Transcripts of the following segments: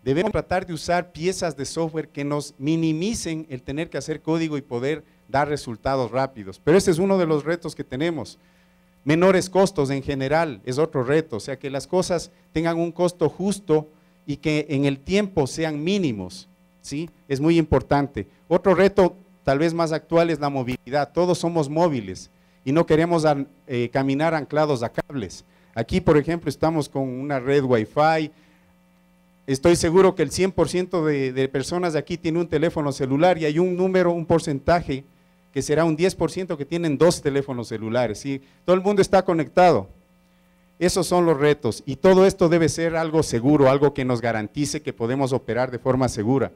Debemos tratar de usar piezas de software que nos minimicen el tener que hacer código y poder dar resultados rápidos. Pero ese es uno de los retos que tenemos. Menores costos en general es otro reto, o sea, que las cosas tengan un costo justo y que en el tiempo sean mínimos, ¿sí? Es muy importante. Otro reto tal vez más actual es la movilidad. Todos somos móviles y no queremos caminar anclados a cables. Aquí, por ejemplo, estamos con una red Wi-Fi. Estoy seguro que el 100% de personas de aquí tiene un teléfono celular y hay un porcentaje que será un 10% que tienen 2 teléfonos celulares, ¿sí? Todo el mundo está conectado. Esos son los retos y todo esto debe ser algo seguro, algo que nos garantice que podemos operar de forma segura.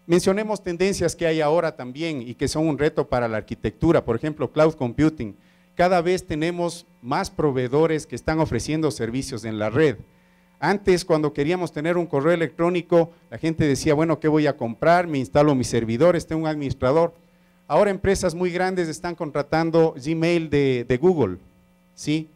Mencionemos tendencias que hay ahora también y que son un reto para la arquitectura, por ejemplo, cloud computing. Cada vez tenemos más proveedores que están ofreciendo servicios en la red. Antes, cuando queríamos tener un correo electrónico, la gente decía, bueno, ¿qué voy a comprar? Me instalo mis servidores, tengo un administrador. Ahora empresas muy grandes están contratando Gmail de Google, ¿sí?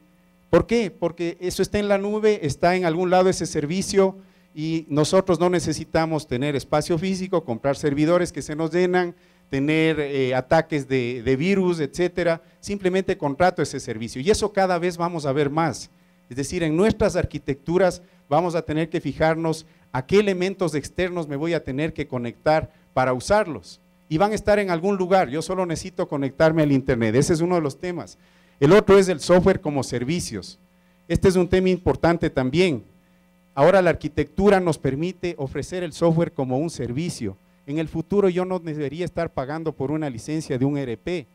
¿Por qué? Porque eso está en la nube, está en algún lado ese servicio y nosotros no necesitamos tener espacio físico, comprar servidores que se nos llenan, tener ataques de virus, etcétera. Simplemente contrato ese servicio y eso cada vez vamos a ver más. Es decir, en nuestras arquitecturas vamos a tener que fijarnos a qué elementos externos me voy a tener que conectar para usarlos. Y van a estar en algún lugar, yo solo necesito conectarme al internet, ese es uno de los temas. El otro es el software como servicios. Este es un tema importante también. Ahora la arquitectura nos permite ofrecer el software como un servicio. En el futuro yo no debería estar pagando por una licencia de un ERP,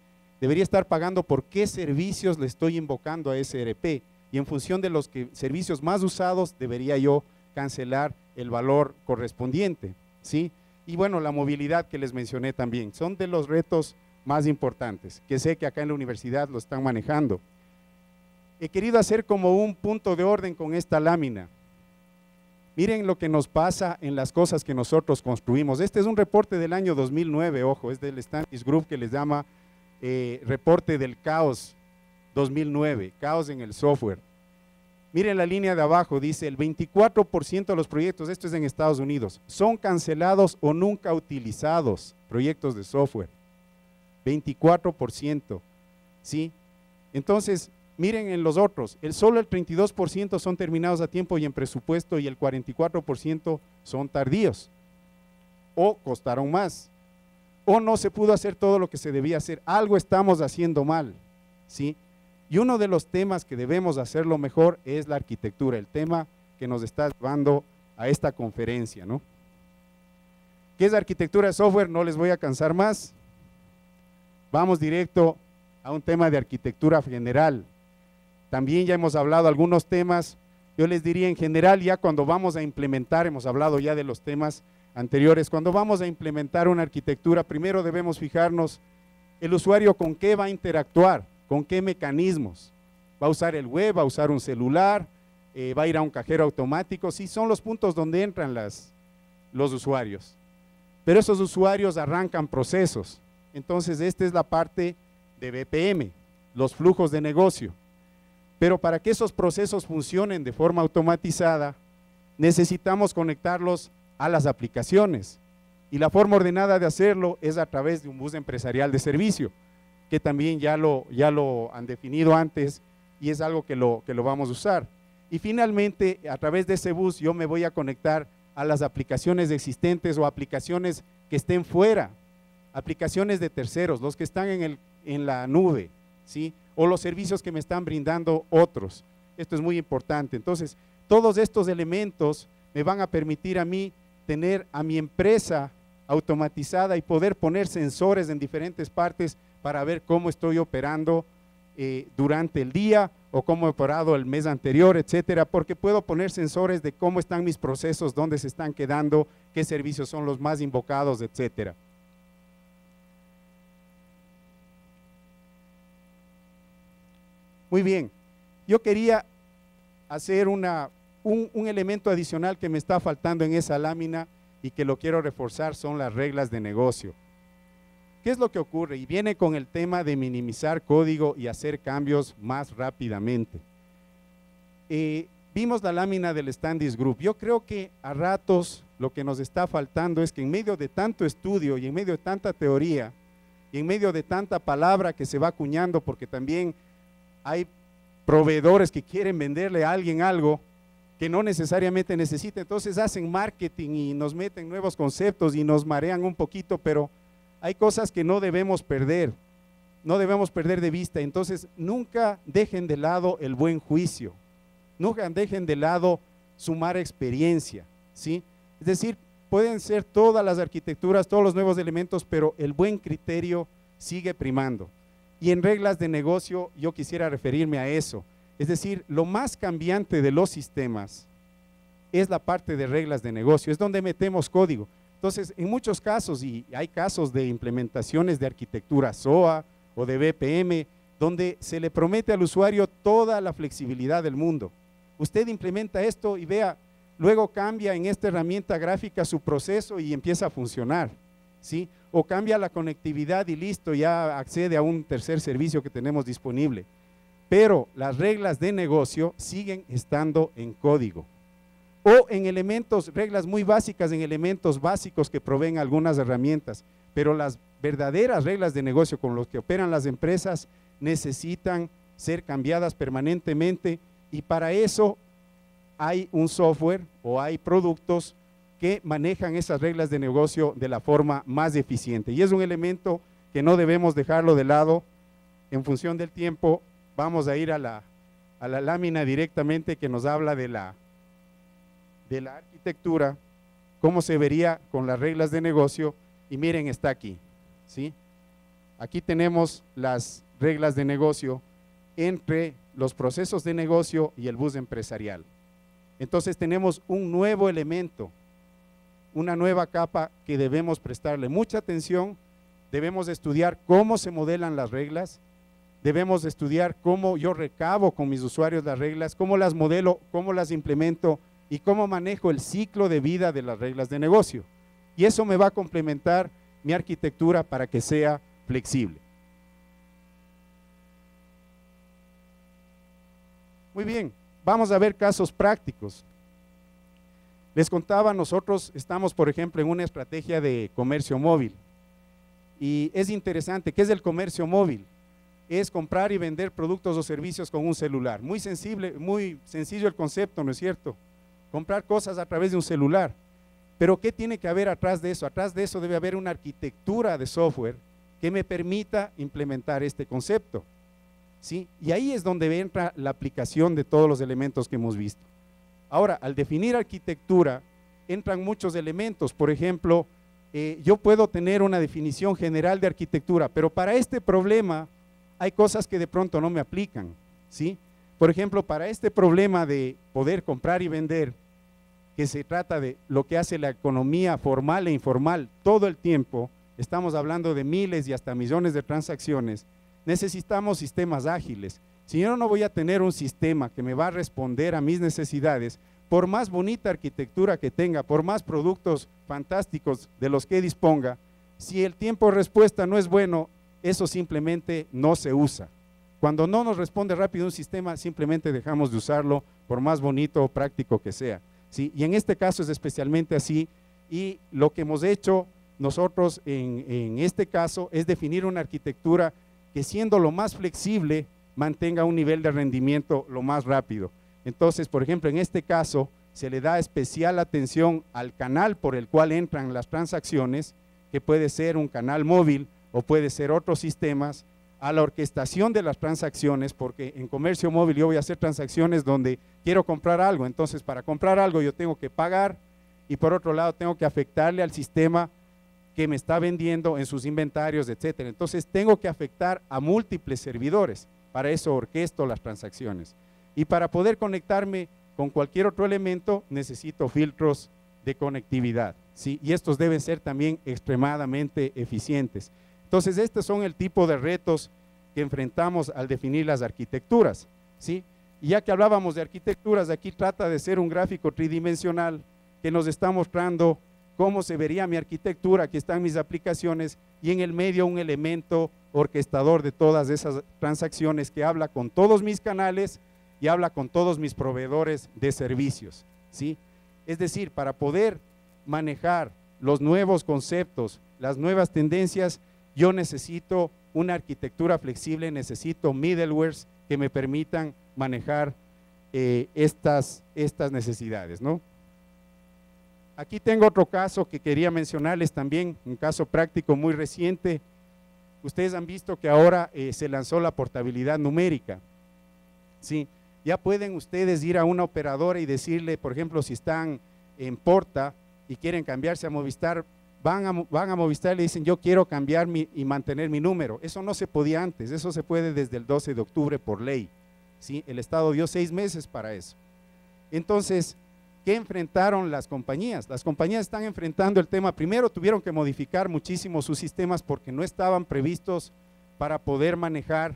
debería estar pagando por qué servicios le estoy invocando a ese ERP. Y en función de los servicios más usados, debería yo cancelar el valor correspondiente, ¿sí? Y bueno, la movilidad que les mencioné también, son de los retos más importantes, que sé que acá en la universidad lo están manejando. He querido hacer como un punto de orden con esta lámina. Miren lo que nos pasa en las cosas que nosotros construimos. Este es un reporte del año 2009, ojo, es del Standish Group que les llama reporte del caos 2009, caos en el software. Miren la línea de abajo, dice el 24% de los proyectos, esto es en Estados Unidos, son cancelados o nunca utilizados, proyectos de software. 24%, ¿sí? Entonces, miren en los otros, solo el 32% son terminados a tiempo y en presupuesto y el 44% son tardíos o costaron más o no se pudo hacer todo lo que se debía hacer, algo estamos haciendo mal, ¿sí? Y uno de los temas que debemos hacerlo mejor es la arquitectura, el tema que nos está llevando a esta conferencia, ¿no? ¿Qué es arquitectura de software? No les voy a cansar más. Vamos directo a un tema de arquitectura general. También ya hemos hablado algunos temas, yo les diría en general ya cuando vamos a implementar, hemos hablado ya de los temas anteriores, cuando vamos a implementar una arquitectura, primero debemos fijarnos el usuario con qué va a interactuar. ¿Con qué mecanismos? ¿Va a usar el web? ¿Va a usar un celular? ¿Va a ir a un cajero automático? Sí, son los puntos donde entran los usuarios. Pero esos usuarios arrancan procesos. Entonces, esta es la parte de BPM, los flujos de negocio. Pero para que esos procesos funcionen de forma automatizada, necesitamos conectarlos a las aplicaciones. Y la forma ordenada de hacerlo es a través de un bus empresarial de servicio, que también ya lo han definido antes y es algo que lo vamos a usar. Y finalmente, a través de ese bus yo me voy a conectar a las aplicaciones existentes o aplicaciones que estén fuera, aplicaciones de terceros, los que están en la nube, ¿sí? O los servicios que me están brindando otros. Esto es muy importante. Entonces, todos estos elementos me van a permitir a mí tener a mi empresa automatizada y poder poner sensores en diferentes partes para ver cómo estoy operando durante el día o cómo he operado el mes anterior, etcétera, porque puedo poner sensores de cómo están mis procesos, dónde se están quedando, qué servicios son los más invocados, etcétera. Muy bien, yo quería hacer un elemento adicional que me está faltando en esa lámina y que lo quiero reforzar, son las reglas de negocio. ¿Qué es lo que ocurre? Y viene con el tema de minimizar código y hacer cambios más rápidamente. vimos la lámina del Standish Group. Yo creo que a ratos lo que nos está faltando es que en medio de tanto estudio y en medio de tanta teoría y en medio de tanta palabra que se va acuñando, porque también hay proveedores que quieren venderle a alguien algo que no necesariamente necesita, entonces hacen marketing y nos meten nuevos conceptos y nos marean un poquito, pero hay cosas que no debemos perder de vista. Entonces nunca dejen de lado el buen juicio, nunca dejen de lado sumar experiencia, ¿sí? Es decir, pueden ser todas las arquitecturas, todos los nuevos elementos, pero el buen criterio sigue primando. Y en reglas de negocio yo quisiera referirme a eso. Es decir, lo más cambiante de los sistemas es la parte de reglas de negocio, es donde metemos código. Entonces, en muchos casos, y hay casos de implementaciones de arquitectura SOA o de BPM, donde se le promete al usuario toda la flexibilidad del mundo. Usted implementa esto y vea, luego cambia en esta herramienta gráfica su proceso y empieza a funcionar, ¿sí? O cambia la conectividad y listo, ya accede a un tercer servicio que tenemos disponible. Pero las reglas de negocio siguen estando en código o en elementos, reglas muy básicas, en elementos básicos que proveen algunas herramientas, pero las verdaderas reglas de negocio con los que operan las empresas necesitan ser cambiadas permanentemente, y para eso hay un software o hay productos que manejan esas reglas de negocio de la forma más eficiente, y es un elemento que no debemos dejarlo de lado. En función del tiempo vamos a ir a la lámina directamente que nos habla de la arquitectura, cómo se vería con las reglas de negocio, y miren, está aquí, ¿sí? Aquí tenemos las reglas de negocio entre los procesos de negocio y el bus empresarial. Entonces tenemos un nuevo elemento, una nueva capa que debemos prestarle mucha atención. Debemos estudiar cómo se modelan las reglas, debemos estudiar cómo yo recabo con mis usuarios las reglas, cómo las modelo, cómo las implemento y cómo manejo el ciclo de vida de las reglas de negocio. Y eso me va a complementar mi arquitectura para que sea flexible. Muy bien, vamos a ver casos prácticos. Les contaba, nosotros estamos, por ejemplo, en una estrategia de comercio móvil. Y es interesante, ¿qué es el comercio móvil? Es comprar y vender productos o servicios con un celular. Muy sencillo el concepto, ¿no es cierto? Comprar cosas a través de un celular. Pero ¿qué tiene que haber atrás de eso? Atrás de eso debe haber una arquitectura de software que me permita implementar este concepto, ¿sí? Y ahí es donde entra la aplicación de todos los elementos que hemos visto. Ahora, al definir arquitectura, entran muchos elementos. Por ejemplo, yo puedo tener una definición general de arquitectura, pero para este problema hay cosas que de pronto no me aplican, ¿sí? Por ejemplo, para este problema de poder comprar y vender, que se trata de lo que hace la economía formal e informal todo el tiempo, estamos hablando de miles y hasta millones de transacciones, necesitamos sistemas ágiles. Si yo no voy a tener un sistema que me va a responder a mis necesidades, por más bonita arquitectura que tenga, por más productos fantásticos de los que disponga, si el tiempo de respuesta no es bueno, eso simplemente no se usa. Cuando no nos responde rápido un sistema, simplemente dejamos de usarlo, por más bonito o práctico que sea, ¿sí? Y en este caso es especialmente así, y lo que hemos hecho nosotros en este caso es definir una arquitectura que, siendo lo más flexible, mantenga un nivel de rendimiento lo más rápido. Entonces, por ejemplo, en este caso se le da especial atención al canal por el cual entran las transacciones, que puede ser un canal móvil o puede ser otros sistemas, a la orquestación de las transacciones, porque en comercio móvil yo voy a hacer transacciones donde quiero comprar algo. Entonces, para comprar algo yo tengo que pagar, y por otro lado tengo que afectarle al sistema que me está vendiendo en sus inventarios, etcétera. Entonces tengo que afectar a múltiples servidores. Para eso orquesto las transacciones. Y para poder conectarme con cualquier otro elemento necesito filtros de conectividad, ¿sí? Y estos deben ser también extremadamente eficientes. Entonces, estos son el tipo de retos que enfrentamos al definir las arquitecturas, ¿sí? Y ya que hablábamos de arquitecturas, aquí trata de ser un gráfico tridimensional que nos está mostrando cómo se vería mi arquitectura. Aquí están mis aplicaciones y en el medio un elemento orquestador de todas esas transacciones que habla con todos mis canales y habla con todos mis proveedores de servicios, ¿sí? Es decir, para poder manejar los nuevos conceptos, las nuevas tendencias, yo necesito una arquitectura flexible, necesito middlewares que me permitan manejar estas necesidades, ¿no? Aquí tengo otro caso que quería mencionarles también, un caso práctico muy reciente. Ustedes han visto que ahora se lanzó la portabilidad numérica, ¿sí? Ya pueden ustedes ir a una operadora y decirle, por ejemplo, si están en Porta y quieren cambiarse a Movistar, van a Movistar y le dicen, yo quiero cambiar y mantener mi número. Eso no se podía antes, eso se puede desde el 12 de octubre por ley, ¿sí? El Estado dio 6 meses para eso. Entonces, ¿qué enfrentaron las compañías? Las compañías están enfrentando el tema, primero tuvieron que modificar muchísimo sus sistemas porque no estaban previstos para poder manejar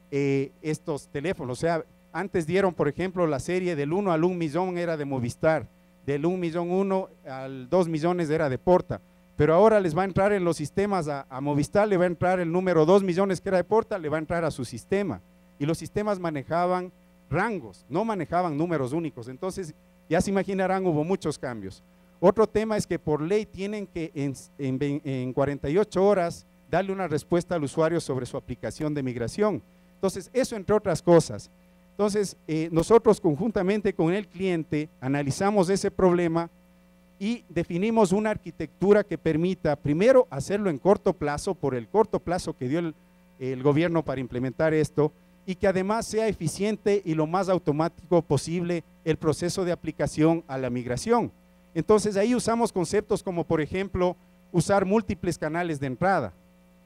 estos teléfonos. O sea, antes dieron, por ejemplo, la serie del 1 al 1 millón era de Movistar, del 1 millón 1 al 2 millones era de Porta, pero ahora les va a entrar en los sistemas a Movistar, le va a entrar el número 2 millones que era de Porta, le va a entrar a su sistema, y los sistemas manejaban rangos, no manejaban números únicos. Entonces ya se imaginarán, hubo muchos cambios. Otro tema es que por ley tienen que en 48 horas darle una respuesta al usuario sobre su aplicación de migración. Entonces eso entre otras cosas. Entonces nosotros conjuntamente con el cliente analizamos ese problema y definimos una arquitectura que permita primero hacerlo en corto plazo, por el corto plazo que dio el gobierno para implementar esto, y que además sea eficiente y lo más automático posible el proceso de aplicación a la migración. Entonces ahí usamos conceptos como, por ejemplo, usar múltiples canales de entrada,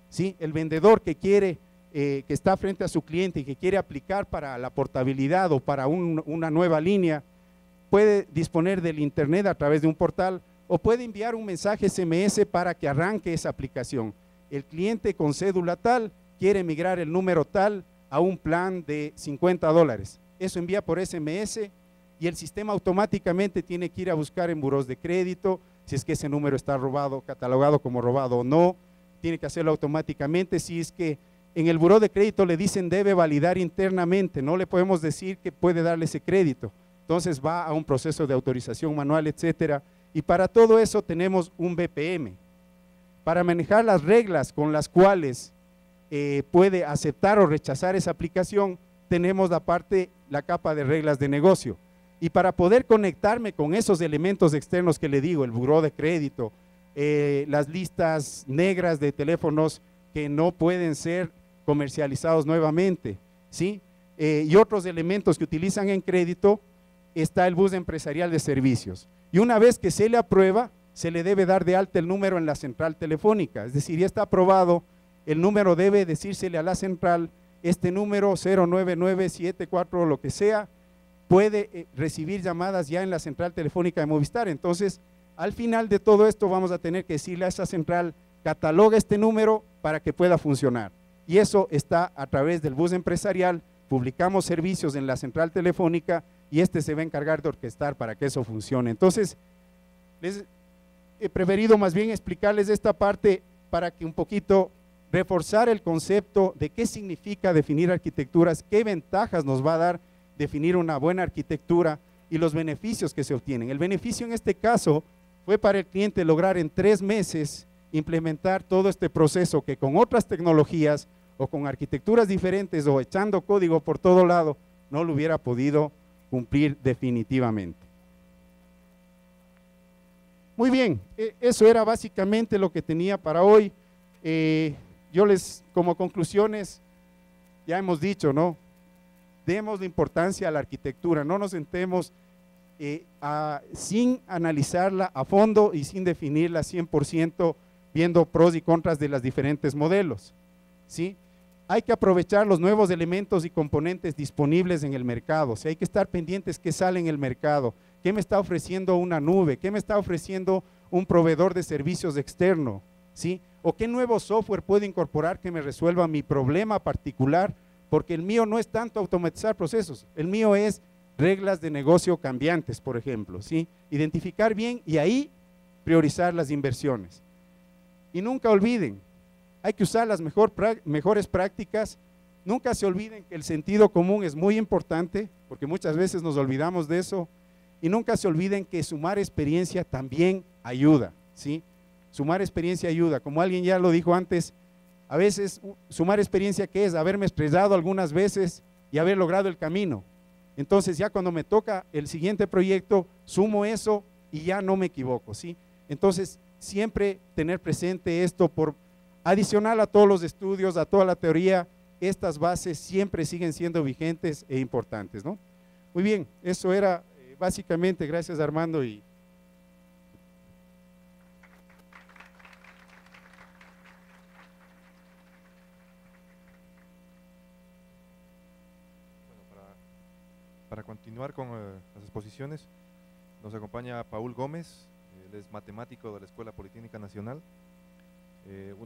¿sí? El vendedor que quiere, que está frente a su cliente y que quiere aplicar para la portabilidad o para una nueva línea, puede disponer del internet a través de un portal o puede enviar un mensaje SMS para que arranque esa aplicación. El cliente con cédula tal quiere migrar el número tal a un plan de $50. Eso envía por SMS y el sistema automáticamente tiene que ir a buscar en burós de crédito si es que ese número está robado, catalogado como robado o no, tiene que hacerlo automáticamente. Si es que en el buró de crédito le dicen debe validar internamente, no le podemos decir que puede darle ese crédito, entonces va a un proceso de autorización manual, etcétera, y para todo eso tenemos un BPM, para manejar las reglas con las cuales puede aceptar o rechazar esa aplicación. Tenemos la capa de reglas de negocio, y para poder conectarme con esos elementos externos que le digo, el buró de crédito, las listas negras de teléfonos que no pueden ser comercializados nuevamente, ¿sí? Y otros elementos que utilizan en crédito, está el bus empresarial de servicios, y una vez que se le aprueba, se le debe dar de alta el número en la central telefónica, es decir, ya está aprobado, el número debe decírsele a la central, este número 09974 o lo que sea, puede recibir llamadas ya en la central telefónica de Movistar. Entonces, al final de todo esto vamos a tener que decirle a esa central, cataloga este número para que pueda funcionar. Y eso está a través del bus empresarial, publicamos servicios en la central telefónica y se va a encargar de orquestar para que eso funcione. Entonces, les he preferido más bien explicarles esta parte para que un poquito reforzar el concepto de qué significa definir arquitecturas, qué ventajas nos va a dar definir una buena arquitectura y los beneficios que se obtienen. El beneficio en este caso fue para el cliente lograr en 3 meses implementar todo este proceso que con otras tecnologías o con arquitecturas diferentes o echando código por todo lado no lo hubiera podido cumplir definitivamente. Muy bien, eso era básicamente lo que tenía para hoy. Yo como conclusiones, ya hemos dicho, ¿no? Demos la importancia a la arquitectura, no nos sentemos sin analizarla a fondo y sin definirla 100%, viendo pros y contras de los diferentes modelos, ¿sí? Hay que aprovechar los nuevos elementos y componentes disponibles en el mercado, o sea, hay que estar pendientes qué sale en el mercado, qué me está ofreciendo una nube, qué me está ofreciendo un proveedor de servicios externo, ¿sí? O qué nuevo software puedo incorporar que me resuelva mi problema particular, porque el mío no es tanto automatizar procesos, el mío es reglas de negocio cambiantes, por ejemplo, ¿sí? Identificar bien y ahí priorizar las inversiones. Y nunca olviden, hay que usar las mejores prácticas, Nunca se olviden que el sentido común es muy importante, porque muchas veces nos olvidamos de eso, y nunca se olviden que sumar experiencia también ayuda, ¿sí? Sumar experiencia ayuda, como alguien ya lo dijo antes, a veces sumar experiencia, ¿qué es? Haberme estrellado algunas veces y haber logrado el camino. Entonces ya cuando me toca el siguiente proyecto, sumo eso y ya no me equivoco, ¿sí? Entonces siempre tener presente esto, por adicional a todos los estudios, a toda la teoría, estas bases siempre siguen siendo vigentes e importantes, ¿no? Muy bien, eso era básicamente, gracias Armando. Y bueno, para continuar con las exposiciones, nos acompaña Paul Gómez, él es matemático de la Escuela Politécnica Nacional,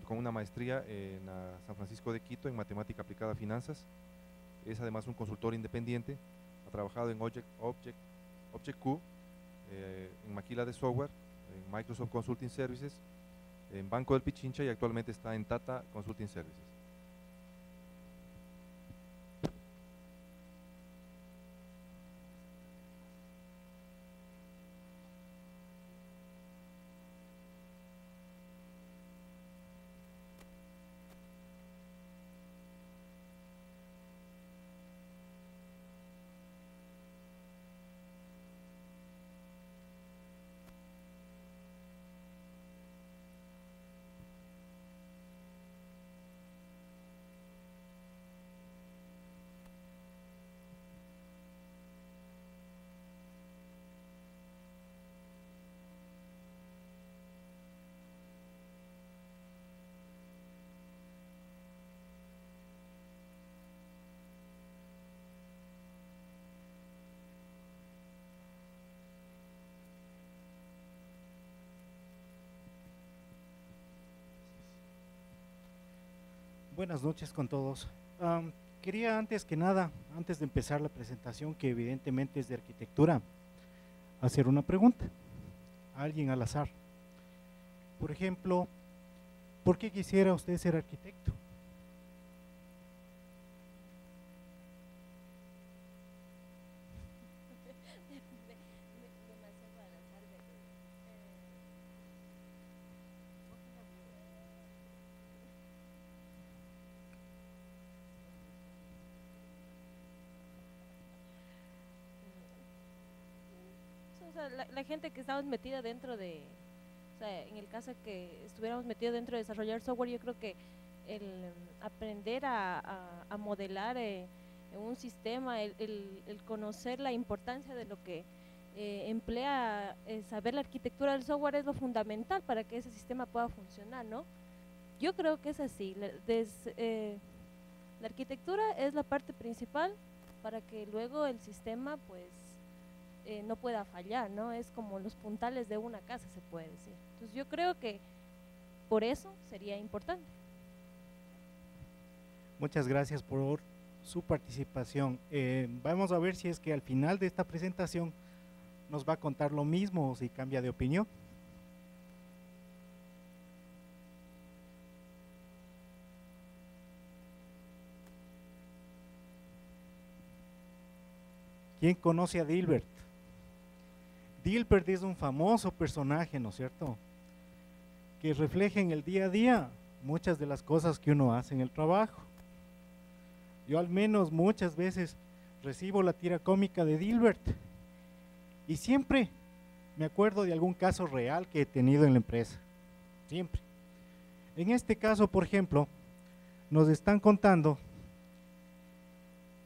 con una maestría en San Francisco de Quito en Matemática Aplicada a Finanzas. Es además un consultor independiente, ha trabajado en Object-Q, en Maquila de Software, en Microsoft Consulting Services, en Banco del Pichincha y actualmente está en Tata Consulting Services. Buenas noches con todos. Quería antes que nada, antes de empezar la presentación, que evidentemente es de arquitectura, hacer una pregunta a alguien al azar. Por ejemplo, ¿por qué quisiera usted ser arquitecto? O sea, la gente que estamos metida dentro de, o sea, en el caso que estuviéramos metidos dentro de desarrollar software, yo creo que el aprender a modelar un sistema, el conocer la importancia de lo que emplea, saber la arquitectura del software es lo fundamental para que ese sistema pueda funcionar, ¿no? Yo creo que es así, la arquitectura es la parte principal para que luego el sistema pues no pueda fallar, ¿no? Es como los puntales de una casa, se puede decir. Entonces yo creo que por eso sería importante. Muchas gracias por su participación. Vamos a ver si es que al final de esta presentación nos va a contar lo mismo o si cambia de opinión. ¿Quién conoce a Dilbert? Dilbert es un famoso personaje, ¿no es cierto?, que refleja en el día a día muchas de las cosas que uno hace en el trabajo. Yo al menos muchas veces recibo la tira cómica de Dilbert y siempre me acuerdo de algún caso real que he tenido en la empresa, siempre. En este caso, por ejemplo, nos están contando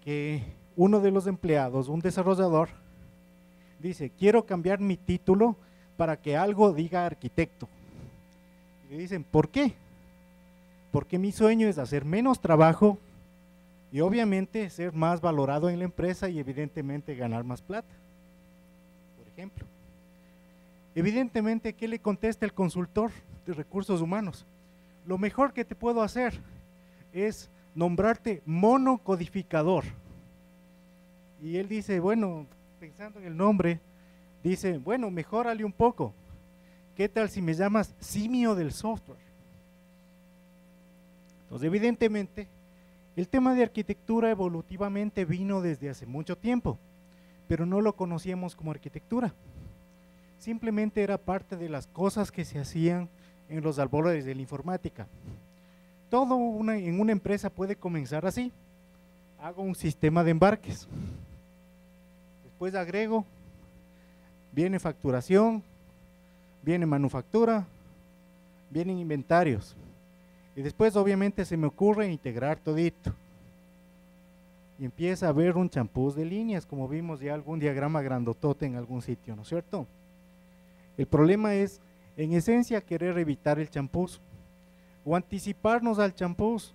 que uno de los empleados, un desarrollador, dice: quiero cambiar mi título para que algo diga arquitecto. Y le dicen: ¿por qué? Porque mi sueño es hacer menos trabajo y obviamente ser más valorado en la empresa y evidentemente ganar más plata, por ejemplo. Evidentemente, ¿qué le contesta el consultor de recursos humanos? Lo mejor que te puedo hacer es nombrarte monocodificador. Y él dice, bueno, pensando en el nombre, dice, bueno, mejórale un poco. ¿Qué tal si me llamas simio del software? Entonces, evidentemente, El tema de arquitectura evolutivamente vino desde hace mucho tiempo, pero no lo conocíamos como arquitectura. Simplemente era parte de las cosas que se hacían en los albores de la informática. Todo en una empresa puede comenzar así. Hago un sistema de embarques. Después agrego, viene facturación, viene manufactura, vienen inventarios. Y después obviamente se me ocurre integrar todito. Y empieza a haber un champús de líneas, como vimos ya algún diagrama grandotote en algún sitio, ¿no es cierto? El problema es, en esencia, querer evitar el champús o anticiparnos al champús.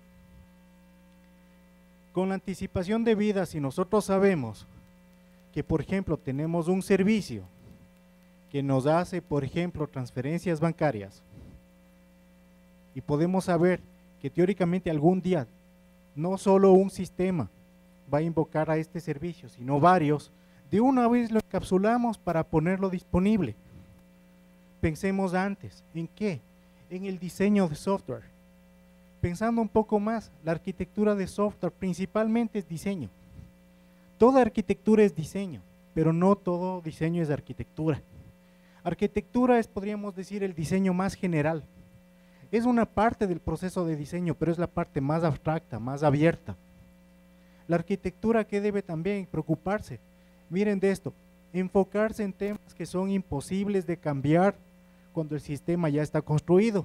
Con la anticipación debida, si nosotros sabemos que, por ejemplo, tenemos un servicio que nos hace, por ejemplo, transferencias bancarias, y podemos saber que teóricamente algún día no solo un sistema va a invocar a este servicio, sino varios, de una vez lo encapsulamos para ponerlo disponible. Pensemos antes, ¿en qué? En el diseño de software. Pensando un poco más, la arquitectura de software principalmente es diseño. Toda arquitectura es diseño, pero no todo diseño es arquitectura. Arquitectura es, podríamos decir, el diseño más general. Es una parte del proceso de diseño, pero es la parte más abstracta, más abierta. La arquitectura, ¿qué debe también preocuparse? Miren de esto, enfocarse en temas que son imposibles de cambiar cuando el sistema ya está construido.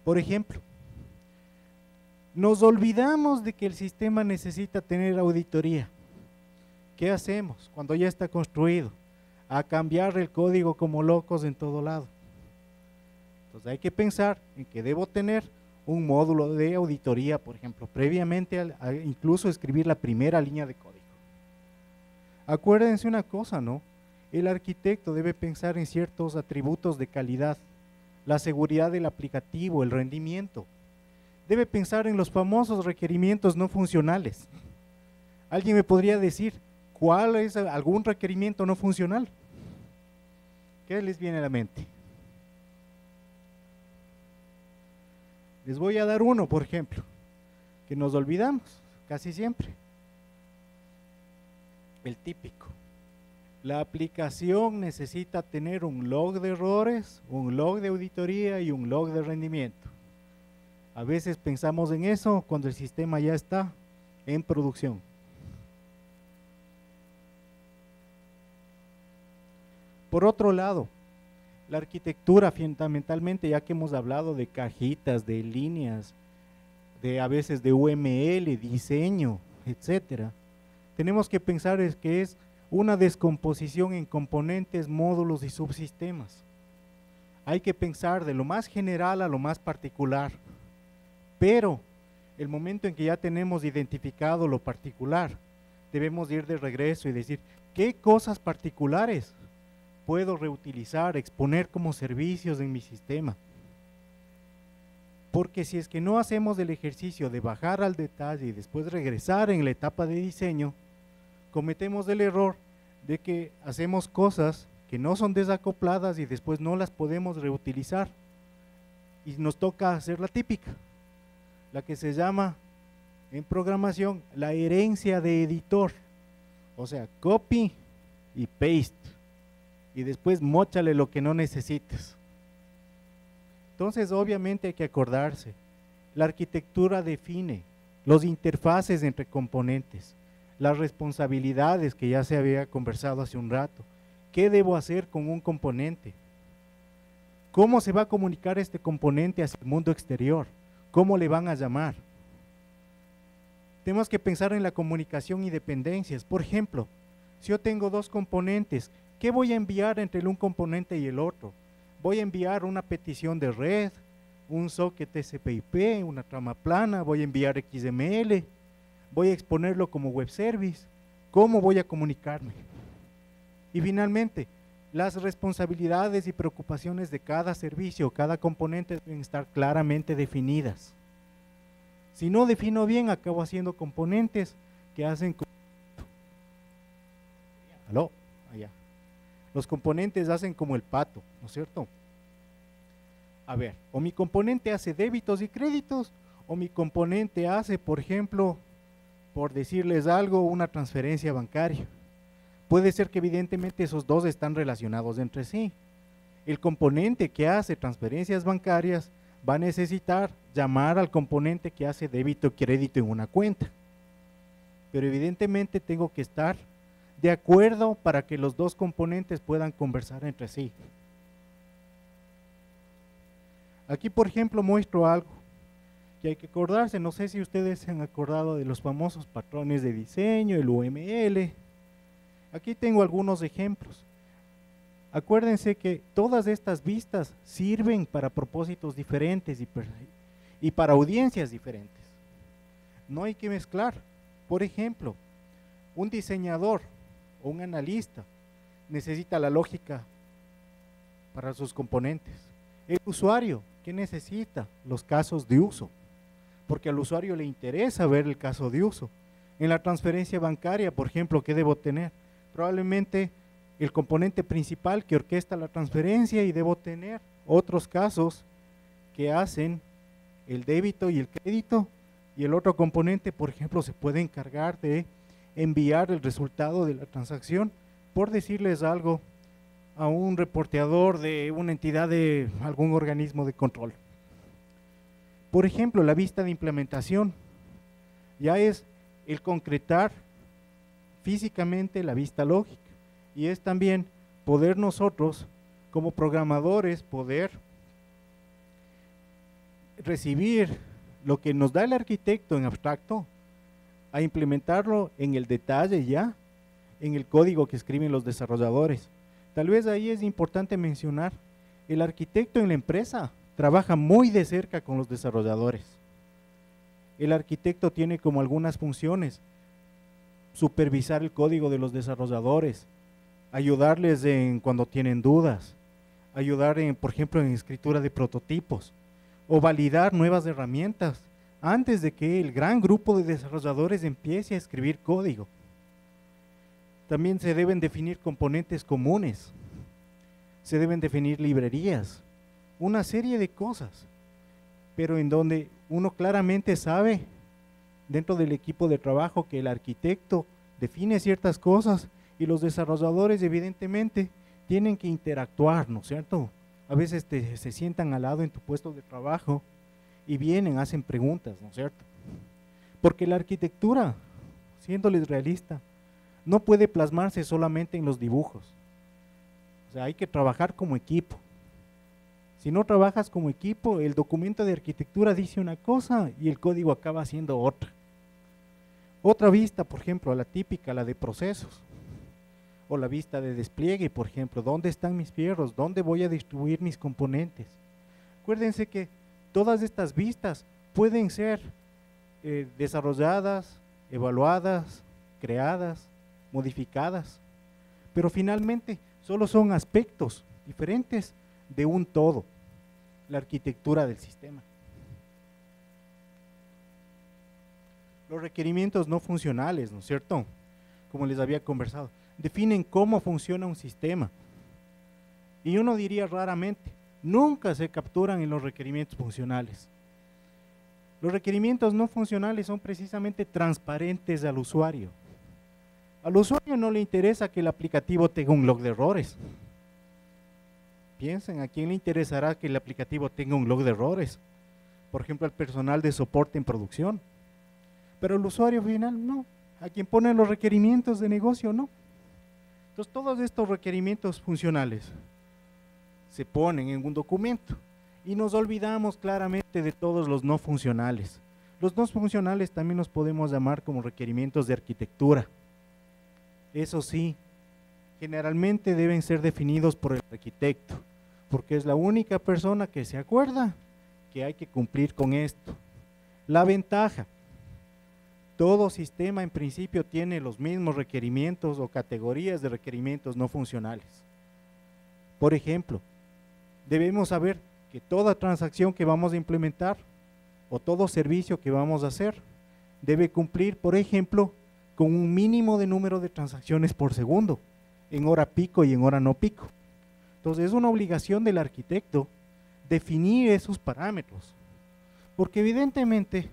Por ejemplo, nos olvidamos de que el sistema necesita tener auditoría. ¿Qué hacemos cuando ya está construido? A cambiar el código como locos en todo lado. Entonces hay que pensar en que debo tener un módulo de auditoría, por ejemplo, previamente a incluso escribir la primera línea de código. Acuérdense una cosa, ¿no? El arquitecto debe pensar en ciertos atributos de calidad, la seguridad del aplicativo, el rendimiento. Debe pensar en los famosos requerimientos no funcionales. ¿Alguien me podría decir cuál es algún requerimiento no funcional? ¿Qué les viene a la mente? Les voy a dar uno, por ejemplo, que nos olvidamos casi siempre. El típico. La aplicación necesita tener un log de errores, un log de auditoría y un log de rendimiento. A veces pensamos en eso cuando el sistema ya está en producción. Por otro lado, la arquitectura fundamentalmente, ya que hemos hablado de cajitas, de líneas, de a veces de UML, diseño, etcétera, tenemos que pensar que es una descomposición en componentes, módulos y subsistemas. Hay que pensar de lo más general a lo más particular, pero el momento en que ya tenemos identificado lo particular, debemos ir de regreso y decir, ¿qué cosas particulares puedo reutilizar, exponer como servicios en mi sistema? Porque si es que no hacemos el ejercicio de bajar al detalle y después regresar en la etapa de diseño, cometemos el error de que hacemos cosas que no son desacopladas y después no las podemos reutilizar. Y nos toca hacer la típica, la que se llama en programación la herencia de editor. O sea, copy y paste. Y después móchale lo que no necesites. Entonces obviamente hay que acordarse, la arquitectura define los interfaces entre componentes, las responsabilidades que ya se había conversado hace un rato, qué debo hacer con un componente, cómo se va a comunicar este componente hacia el mundo exterior, cómo le van a llamar. Tenemos que pensar en la comunicación y dependencias. Por ejemplo, si yo tengo dos componentes, ¿qué voy a enviar entre un componente y el otro? Voy a enviar una petición de red, un socket TCP/IP, una trama plana, voy a enviar XML, voy a exponerlo como web service. ¿Cómo voy a comunicarme? Y finalmente, las responsabilidades y preocupaciones de cada servicio, cada componente deben estar claramente definidas. Si no defino bien, acabo haciendo componentes que hacen… ¿Aló? Allá. Los componentes hacen como el pato, ¿no es cierto? A ver, o mi componente hace débitos y créditos, O mi componente hace, por ejemplo, por decirles algo, una transferencia bancaria. Puede ser que evidentemente esos dos están relacionados entre sí. El componente que hace transferencias bancarias va a necesitar llamar al componente que hace débito y crédito en una cuenta. Pero evidentemente tengo que estar de acuerdo para que los dos componentes puedan conversar entre sí. Aquí, por ejemplo, muestro algo que hay que acordarse. No sé si ustedes se han acordado de los famosos patrones de diseño, el UML. Aquí tengo algunos ejemplos. Acuérdense que todas estas vistas sirven para propósitos diferentes y para audiencias diferentes. No hay que mezclar. Por ejemplo, un diseñador o un analista necesita la lógica para sus componentes. El usuario, ¿qué necesita? Los casos de uso, porque al usuario le interesa ver el caso de uso. En la transferencia bancaria, por ejemplo, ¿qué debo tener? Probablemente el componente principal que orquesta la transferencia, y debo tener otros casos que hacen el débito y el crédito, y el otro componente, por ejemplo, se puede encargar de enviar el resultado de la transacción, por decirles algo, a un reporteador de una entidad de algún organismo de control. Por ejemplo, la vista de implementación ya es el concretar físicamente la vista lógica, y es también poder nosotros como programadores poder recibir lo que nos da el arquitecto en abstracto, a implementarlo en el detalle ya, en el código que escriben los desarrolladores. Tal vez ahí es importante mencionar, el arquitecto en la empresa trabaja muy de cerca con los desarrolladores. El arquitecto tiene como algunas funciones: supervisar el código de los desarrolladores, ayudarles cuando tienen dudas, ayudar por ejemplo en escritura de prototipos, o validar nuevas herramientas antes de que el gran grupo de desarrolladores empiece a escribir código. También se deben definir componentes comunes, se deben definir librerías, una serie de cosas, pero en donde uno claramente sabe dentro del equipo de trabajo que el arquitecto define ciertas cosas y los desarrolladores evidentemente tienen que interactuar, ¿no es cierto? A veces se sientan al lado en tu puesto de trabajo y vienen, hacen preguntas, ¿no es cierto? Porque la arquitectura, siéndoles realista, no puede plasmarse solamente en los dibujos. O sea, hay que trabajar como equipo. Si no trabajas como equipo, el documento de arquitectura dice una cosa y el código acaba siendo otra. Otra vista, por ejemplo, la típica, la de procesos, o la vista de despliegue, por ejemplo, ¿dónde están mis fierros? ¿Dónde voy a distribuir mis componentes? Acuérdense que todas estas vistas pueden ser desarrolladas, evaluadas, creadas, modificadas, pero finalmente solo son aspectos diferentes de un todo, la arquitectura del sistema. Los requerimientos no funcionales, ¿no es cierto? Como les había conversado, definen cómo funciona un sistema. Y uno diría raramente, nunca se capturan en los requerimientos funcionales. Los requerimientos no funcionales son precisamente transparentes al usuario. Al usuario no le interesa que el aplicativo tenga un log de errores. Piensen, ¿a quién le interesará que el aplicativo tenga un log de errores? Por ejemplo, al personal de soporte en producción. Pero el usuario final no. A quien pone los requerimientos de negocio no. Entonces todos estos requerimientos funcionales se ponen en un documento y nos olvidamos claramente de todos los no funcionales. Los no funcionales también los podemos llamar como requerimientos de arquitectura. Eso sí, generalmente deben ser definidos por el arquitecto, porque es la única persona que se acuerda que hay que cumplir con esto. La ventaja: todo sistema en principio tiene los mismos requerimientos o categorías de requerimientos no funcionales. Por ejemplo, debemos saber que toda transacción que vamos a implementar o todo servicio que vamos a hacer debe cumplir, por ejemplo, con un mínimo de número de transacciones por segundo, en hora pico y en hora no pico. Entonces es una obligación del arquitecto definir esos parámetros, Porque evidentemente,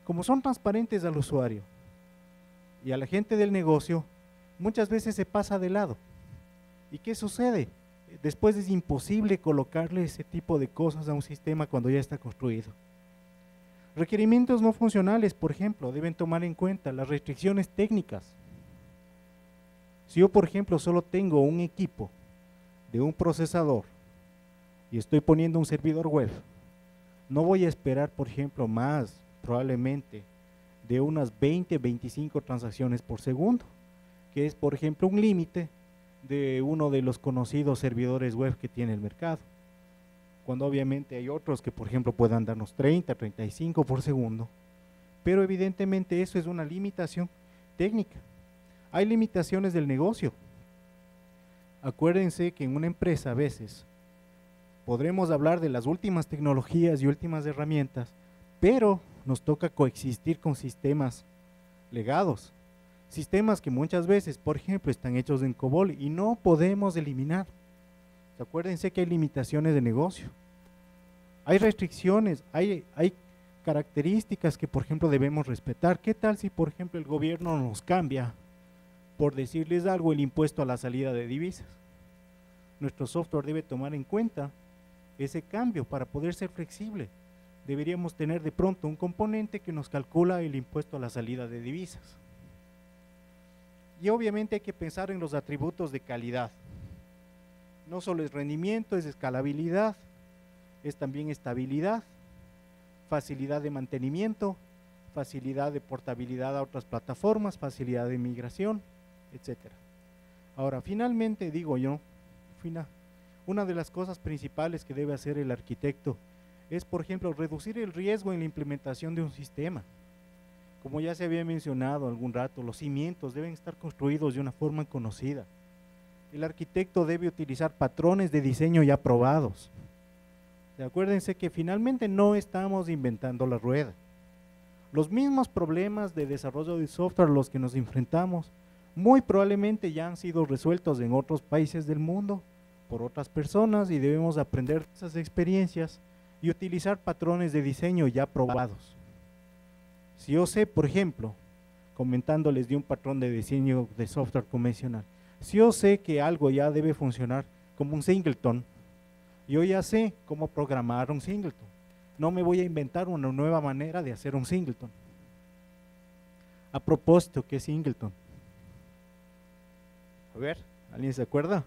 como son transparentes al usuario y a la gente del negocio, muchas veces se pasa de lado. ¿Y qué sucede? Después es imposible colocarle ese tipo de cosas a un sistema cuando ya está construido. Requerimientos no funcionales, por ejemplo, deben tomar en cuenta las restricciones técnicas. Si yo, por ejemplo, solo tengo un equipo de un procesador y estoy poniendo un servidor web, no voy a esperar, por ejemplo, más probablemente de unas 20, 25 transacciones por segundo, que es, por ejemplo, un límite de uno de los conocidos servidores web que tiene el mercado. Cuando obviamente hay otros que, por ejemplo, puedan darnos 30, 35 por segundo, pero evidentemente eso es una limitación técnica. Hay limitaciones del negocio. Acuérdense que en una empresa a veces podremos hablar de las últimas tecnologías y últimas herramientas, pero nos toca coexistir con sistemas legados, sistemas que muchas veces, por ejemplo, están hechos en COBOL y no podemos eliminar. Acuérdense que hay limitaciones de negocio, hay restricciones, hay características que, por ejemplo, debemos respetar. ¿Qué tal si, por ejemplo, el gobierno nos cambia, por decirles algo, el impuesto a la salida de divisas? Nuestro software debe tomar en cuenta ese cambio para poder ser flexible. Deberíamos tener de pronto un componente que nos calcula el impuesto a la salida de divisas. Y obviamente hay que pensar en los atributos de calidad. No solo es rendimiento, es escalabilidad, es también estabilidad, facilidad de mantenimiento, facilidad de portabilidad a otras plataformas, facilidad de migración, etc. Ahora, finalmente digo yo, una de las cosas principales que debe hacer el arquitecto es, por ejemplo, reducir el riesgo en la implementación de un sistema. Como ya se había mencionado algún rato, los cimientos deben estar construidos de una forma conocida. El arquitecto debe utilizar patrones de diseño ya probados. Acuérdense que finalmente no estamos inventando la rueda. Los mismos problemas de desarrollo de software a los que nos enfrentamos muy probablemente ya han sido resueltos en otros países del mundo por otras personas y debemos aprender de esas experiencias y utilizar patrones de diseño ya probados. Si yo sé, por ejemplo, comentándoles de un patrón de diseño de software convencional, si yo sé que algo ya debe funcionar como un singleton, yo ya sé cómo programar un singleton. No me voy a inventar una nueva manera de hacer un singleton. A propósito, ¿qué es singleton? A ver, ¿alguien se acuerda?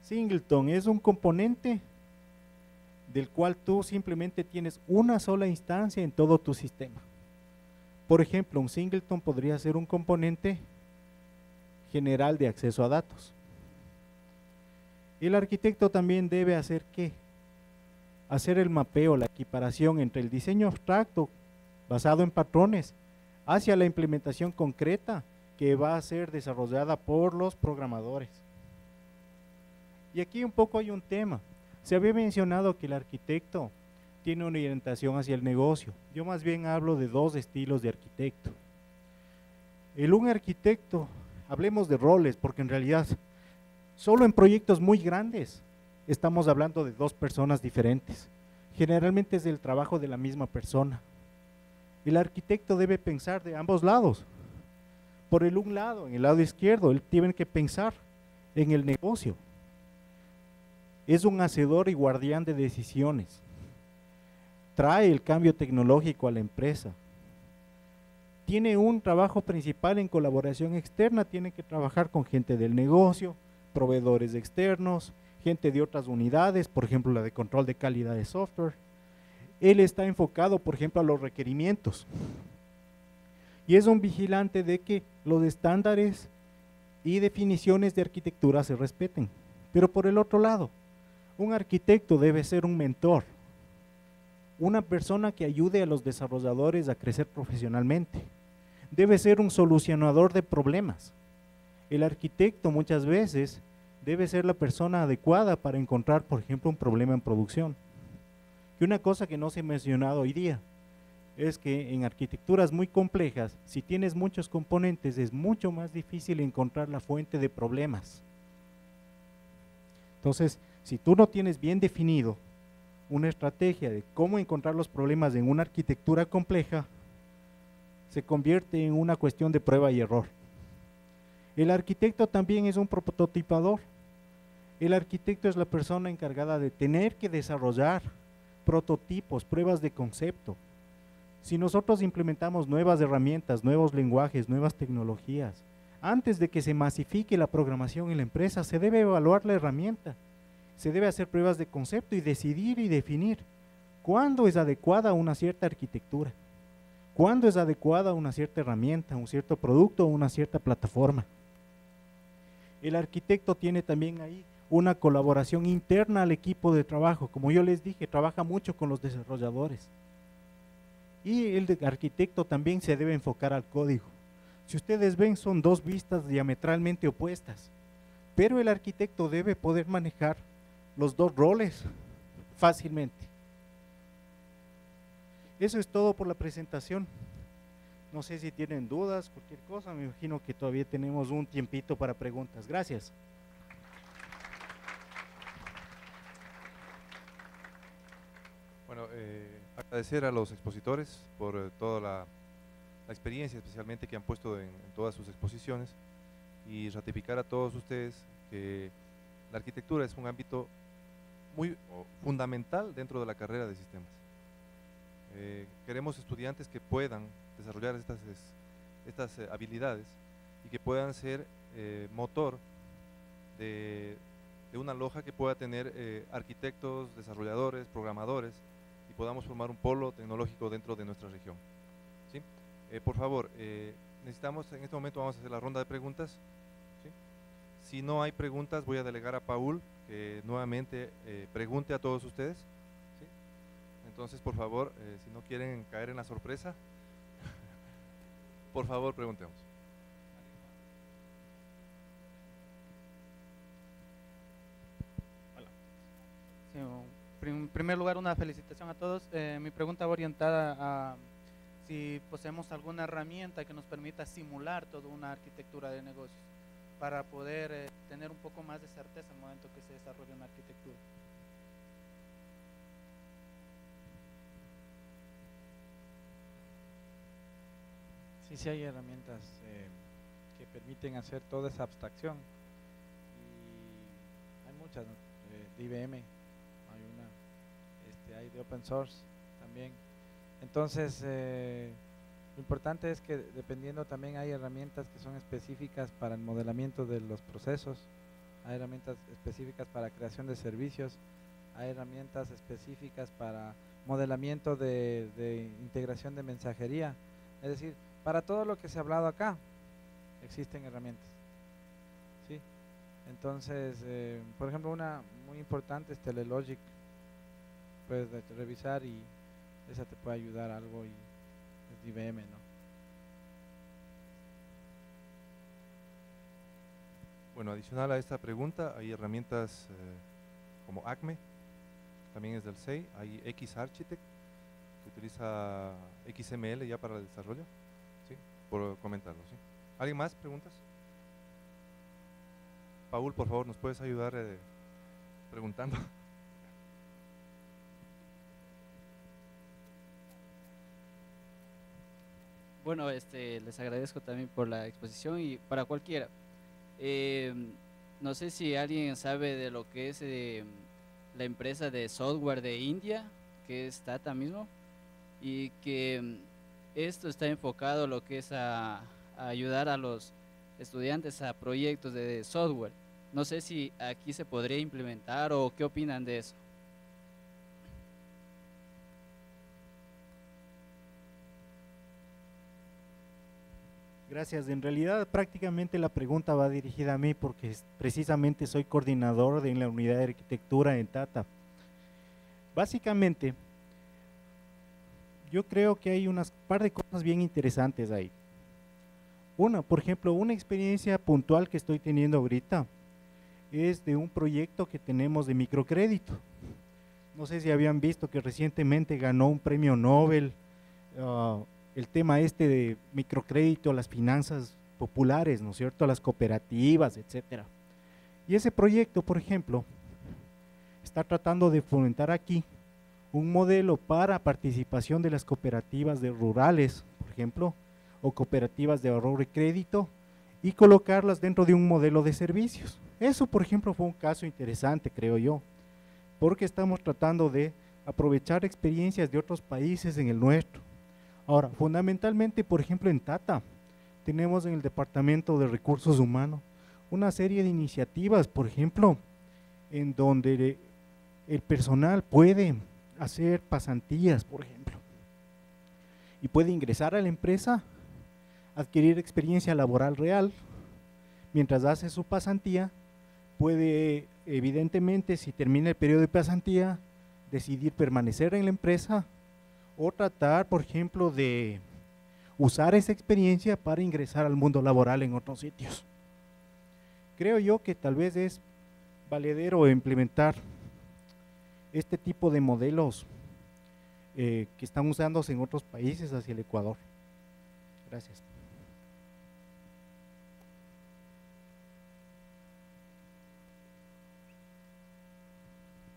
Singleton es un componente del cual tú simplemente tienes una sola instancia en todo tu sistema. Por ejemplo, un singleton podría ser un componente general de acceso a datos. El arquitecto también debe hacer ¿qué? Hacer el mapeo, la equiparación entre el diseño abstracto basado en patrones hacia la implementación concreta que va a ser desarrollada por los programadores. Y aquí un poco hay un tema. Se había mencionado que el arquitecto tiene una orientación hacia el negocio. Yo más bien hablo de dos estilos de arquitecto. Un arquitecto, hablemos de roles, porque en realidad solo en proyectos muy grandes estamos hablando de dos personas diferentes. Generalmente es el trabajo de la misma persona. El arquitecto debe pensar de ambos lados. Por un lado, en el lado izquierdo, él tiene que pensar en el negocio. Es un hacedor y guardián de decisiones. Trae el cambio tecnológico a la empresa. Tiene un trabajo principal en colaboración externa, tiene que trabajar con gente del negocio, proveedores externos, gente de otras unidades, por ejemplo la de control de calidad de software. Él está enfocado, por ejemplo, a los requerimientos. Y es un vigilante de que los estándares y definiciones de arquitectura se respeten. Pero por el otro lado, un arquitecto debe ser un mentor, una persona que ayude a los desarrolladores a crecer profesionalmente. Debe ser un solucionador de problemas. El arquitecto muchas veces debe ser la persona adecuada para encontrar, por ejemplo, un problema en producción. Y una cosa que no se ha mencionado hoy día es que en arquitecturas muy complejas, si tienes muchos componentes, es mucho más difícil encontrar la fuente de problemas. Entonces, Si tú no tienes bien definido una estrategia de cómo encontrar los problemas en una arquitectura compleja, se convierte en una cuestión de prueba y error. El arquitecto también es un prototipador. El arquitecto es la persona encargada de tener que desarrollar prototipos, pruebas de concepto. Si nosotros implementamos nuevas herramientas, nuevos lenguajes, nuevas tecnologías, antes de que se masifique la programación en la empresa, se debe evaluar la herramienta, se debe hacer pruebas de concepto y decidir y definir cuándo es adecuada una cierta arquitectura, cuándo es adecuada una cierta herramienta, un cierto producto o una cierta plataforma. El arquitecto tiene también ahí una colaboración interna al equipo de trabajo. Como yo les dije, trabaja mucho con los desarrolladores. Y el arquitecto también se debe enfocar al código. Si ustedes ven, son dos vistas diametralmente opuestas, pero el arquitecto debe poder manejar los dos roles fácilmente. Eso es todo por la presentación. No sé si tienen dudas, cualquier cosa, me imagino que todavía tenemos un tiempito para preguntas. Gracias. Bueno, agradecer a los expositores por toda la experiencia especialmente que han puesto en todas sus exposiciones y ratificar a todos ustedes que la arquitectura es un ámbito muy fundamental dentro de la carrera de sistemas. Queremos estudiantes que puedan desarrollar estas habilidades y que puedan ser motor de una loja que pueda tener arquitectos, desarrolladores, programadores y podamos formar un polo tecnológico dentro de nuestra región. ¿Sí? Por favor, necesitamos, en este momento vamos a hacer la ronda de preguntas. ¿Sí? Si no hay preguntas, voy a delegar a Paul que nuevamente pregunte a todos ustedes. ¿Sí? Entonces, por favor, si no quieren caer en la sorpresa, por favor, preguntemos. Sí, en primer lugar, una felicitación a todos. Mi pregunta va orientada a si poseemos alguna herramienta que nos permita simular toda una arquitectura de negocios para poder tener un poco más de certeza al momento que se desarrolle una arquitectura. Sí hay herramientas que permiten hacer toda esa abstracción y hay muchas, ¿no? De IBM hay una, hay de open source también. Entonces lo importante es que dependiendo también hay herramientas que son específicas para el modelamiento de los procesos, hay herramientas específicas para creación de servicios, hay herramientas específicas para modelamiento de integración de mensajería, es decir, para todo lo que se ha hablado acá, existen herramientas. ¿Sí? Entonces, por ejemplo, una muy importante es Telelogic. Puedes revisar y esa te puede ayudar algo y es de IBM, ¿no? Bueno, adicional a esta pregunta, hay herramientas como ACME, también es del SEI, hay Xarchitect, que utiliza XML ya para el desarrollo. ¿Sí? Por comentarlo, ¿sí? ¿Alguien más? ¿Preguntas? Paul, por favor, ¿nos puedes ayudar preguntando? Bueno, les agradezco también por la exposición y para cualquiera. No sé si alguien sabe de lo que es la empresa de software de India, que es Tata mismo, y que esto está enfocado a lo que es a ayudar a los estudiantes a proyectos de software. No sé si aquí se podría implementar o qué opinan de eso. Gracias. En realidad prácticamente la pregunta va dirigida a mí porque precisamente soy coordinador de la unidad de arquitectura en Tata. Básicamente, yo creo que hay unas par de cosas bien interesantes ahí. Una, por ejemplo, una experiencia puntual que estoy teniendo ahorita es de un proyecto que tenemos de microcrédito. No sé si habían visto que recientemente ganó un premio Nobel el tema de microcrédito, las finanzas populares, ¿no es cierto?, las cooperativas, etcétera. Y ese proyecto, por ejemplo, está tratando de fomentar aquí un modelo para participación de las cooperativas de rurales, por ejemplo, o cooperativas de ahorro y crédito, y colocarlas dentro de un modelo de servicios. Eso, por ejemplo, fue un caso interesante, creo yo, porque estamos tratando de aprovechar experiencias de otros países en el nuestro. Ahora, fundamentalmente, por ejemplo, en Tata, tenemos en el Departamento de Recursos Humanos una serie de iniciativas, por ejemplo, en donde el personal puede hacer pasantías, por ejemplo, y puede ingresar a la empresa, adquirir experiencia laboral real, mientras hace su pasantía, puede evidentemente, si termina el periodo de pasantía, decidir permanecer en la empresa o tratar, por ejemplo, de usar esa experiencia para ingresar al mundo laboral en otros sitios. Creo yo que tal vez es valedero implementar este tipo de modelos que están usándose en otros países hacia el Ecuador. Gracias.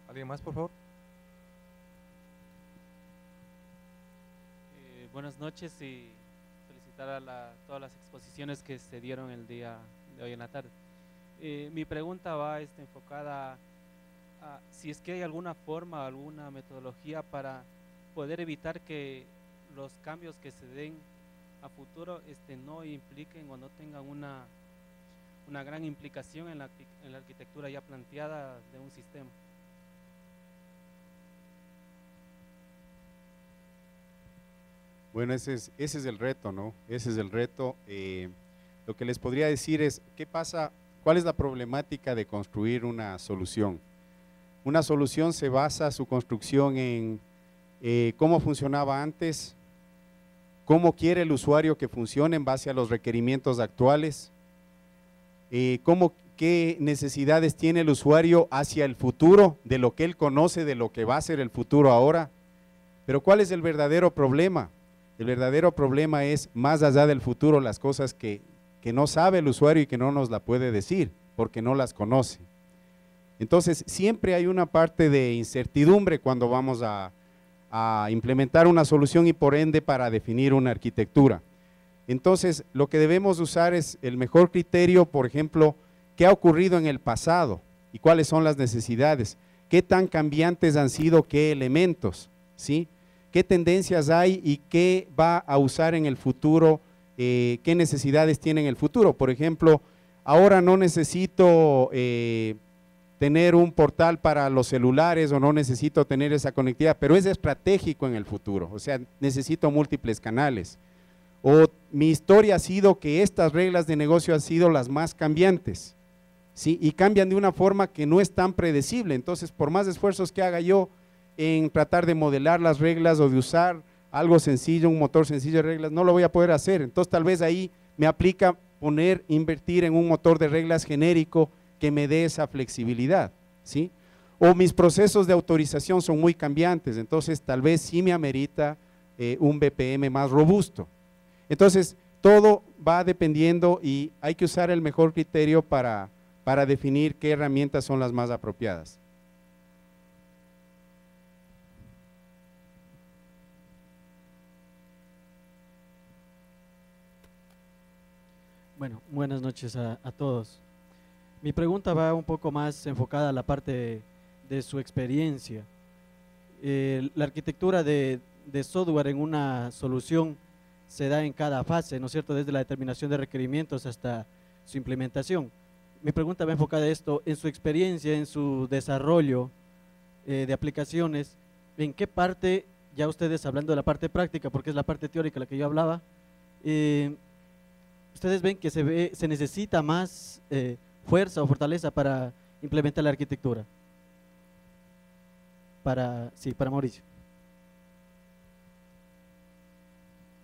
¿Alguien más, por favor? Buenas noches y felicitar a todas las exposiciones que se dieron el día de hoy en la tarde. Mi pregunta va enfocada a si es que hay alguna forma, alguna metodología para poder evitar que los cambios que se den a futuro no impliquen o no tengan una gran implicación en la arquitectura ya planteada de un sistema. Bueno, ese es el reto, ¿no? Ese es el reto. Lo que les podría decir es, ¿qué pasa? ¿Cuál es la problemática de construir una solución? Una solución se basa su construcción en cómo funcionaba antes, cómo quiere el usuario que funcione en base a los requerimientos actuales, qué necesidades tiene el usuario hacia el futuro, de lo que él conoce, de lo que va a ser el futuro ahora. Pero ¿cuál es el verdadero problema? El verdadero problema es, más allá del futuro, las cosas que no sabe el usuario y que no nos la puede decir, porque no las conoce. Entonces, siempre hay una parte de incertidumbre cuando vamos a implementar una solución y por ende para definir una arquitectura. Entonces, lo que debemos usar es el mejor criterio, por ejemplo, qué ha ocurrido en el pasado y cuáles son las necesidades, qué tan cambiantes han sido qué elementos, ¿sí? Qué tendencias hay y qué va a usar en el futuro, qué necesidades tiene en el futuro. Por ejemplo, ahora no necesito tener un portal para los celulares o no necesito tener esa conectividad, pero es estratégico en el futuro, o sea, necesito múltiples canales. O mi historia ha sido que estas reglas de negocio han sido las más cambiantes, ¿sí? Y cambian de una forma que no es tan predecible, entonces por más esfuerzos que haga yo en tratar de modelar las reglas o de usar algo sencillo, un motor sencillo de reglas, no lo voy a poder hacer. Entonces tal vez ahí me aplica invertir en un motor de reglas genérico que me dé esa flexibilidad, ¿sí? O mis procesos de autorización son muy cambiantes, entonces tal vez sí me amerita un BPM más robusto. Entonces todo va dependiendo y hay que usar el mejor criterio para definir qué herramientas son las más apropiadas. Bueno, buenas noches a todos. Mi pregunta va un poco más enfocada a la parte de su experiencia. La arquitectura de software en una solución se da en cada fase, ¿no es cierto? Desde la determinación de requerimientos hasta su implementación. Mi pregunta va enfocada a esto, en su experiencia, en su desarrollo de aplicaciones, ¿en qué parte, ya ustedes hablando de la parte práctica, porque es la parte teórica la que yo hablaba, ustedes ven que se necesita más fuerza o fortaleza para implementar la arquitectura? Para Mauricio.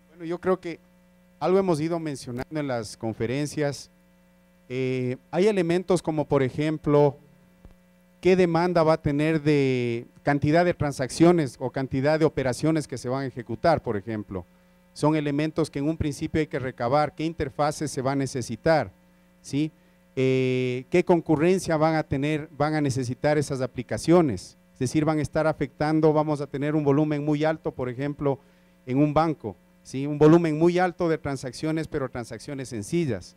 Bueno, yo creo que algo hemos ido mencionando en las conferencias. Hay elementos como, por ejemplo, qué demanda va a tener de cantidad de transacciones o cantidad de operaciones que se van a ejecutar, por ejemplo. Son elementos que en un principio hay que recabar, qué interfaces se va a necesitar, ¿sí? qué concurrencia van a tener, van a necesitar esas aplicaciones. Es decir, van a estar afectando, vamos a tener un volumen muy alto, por ejemplo, en un banco, ¿sí? Un volumen muy alto de transacciones, pero transacciones sencillas.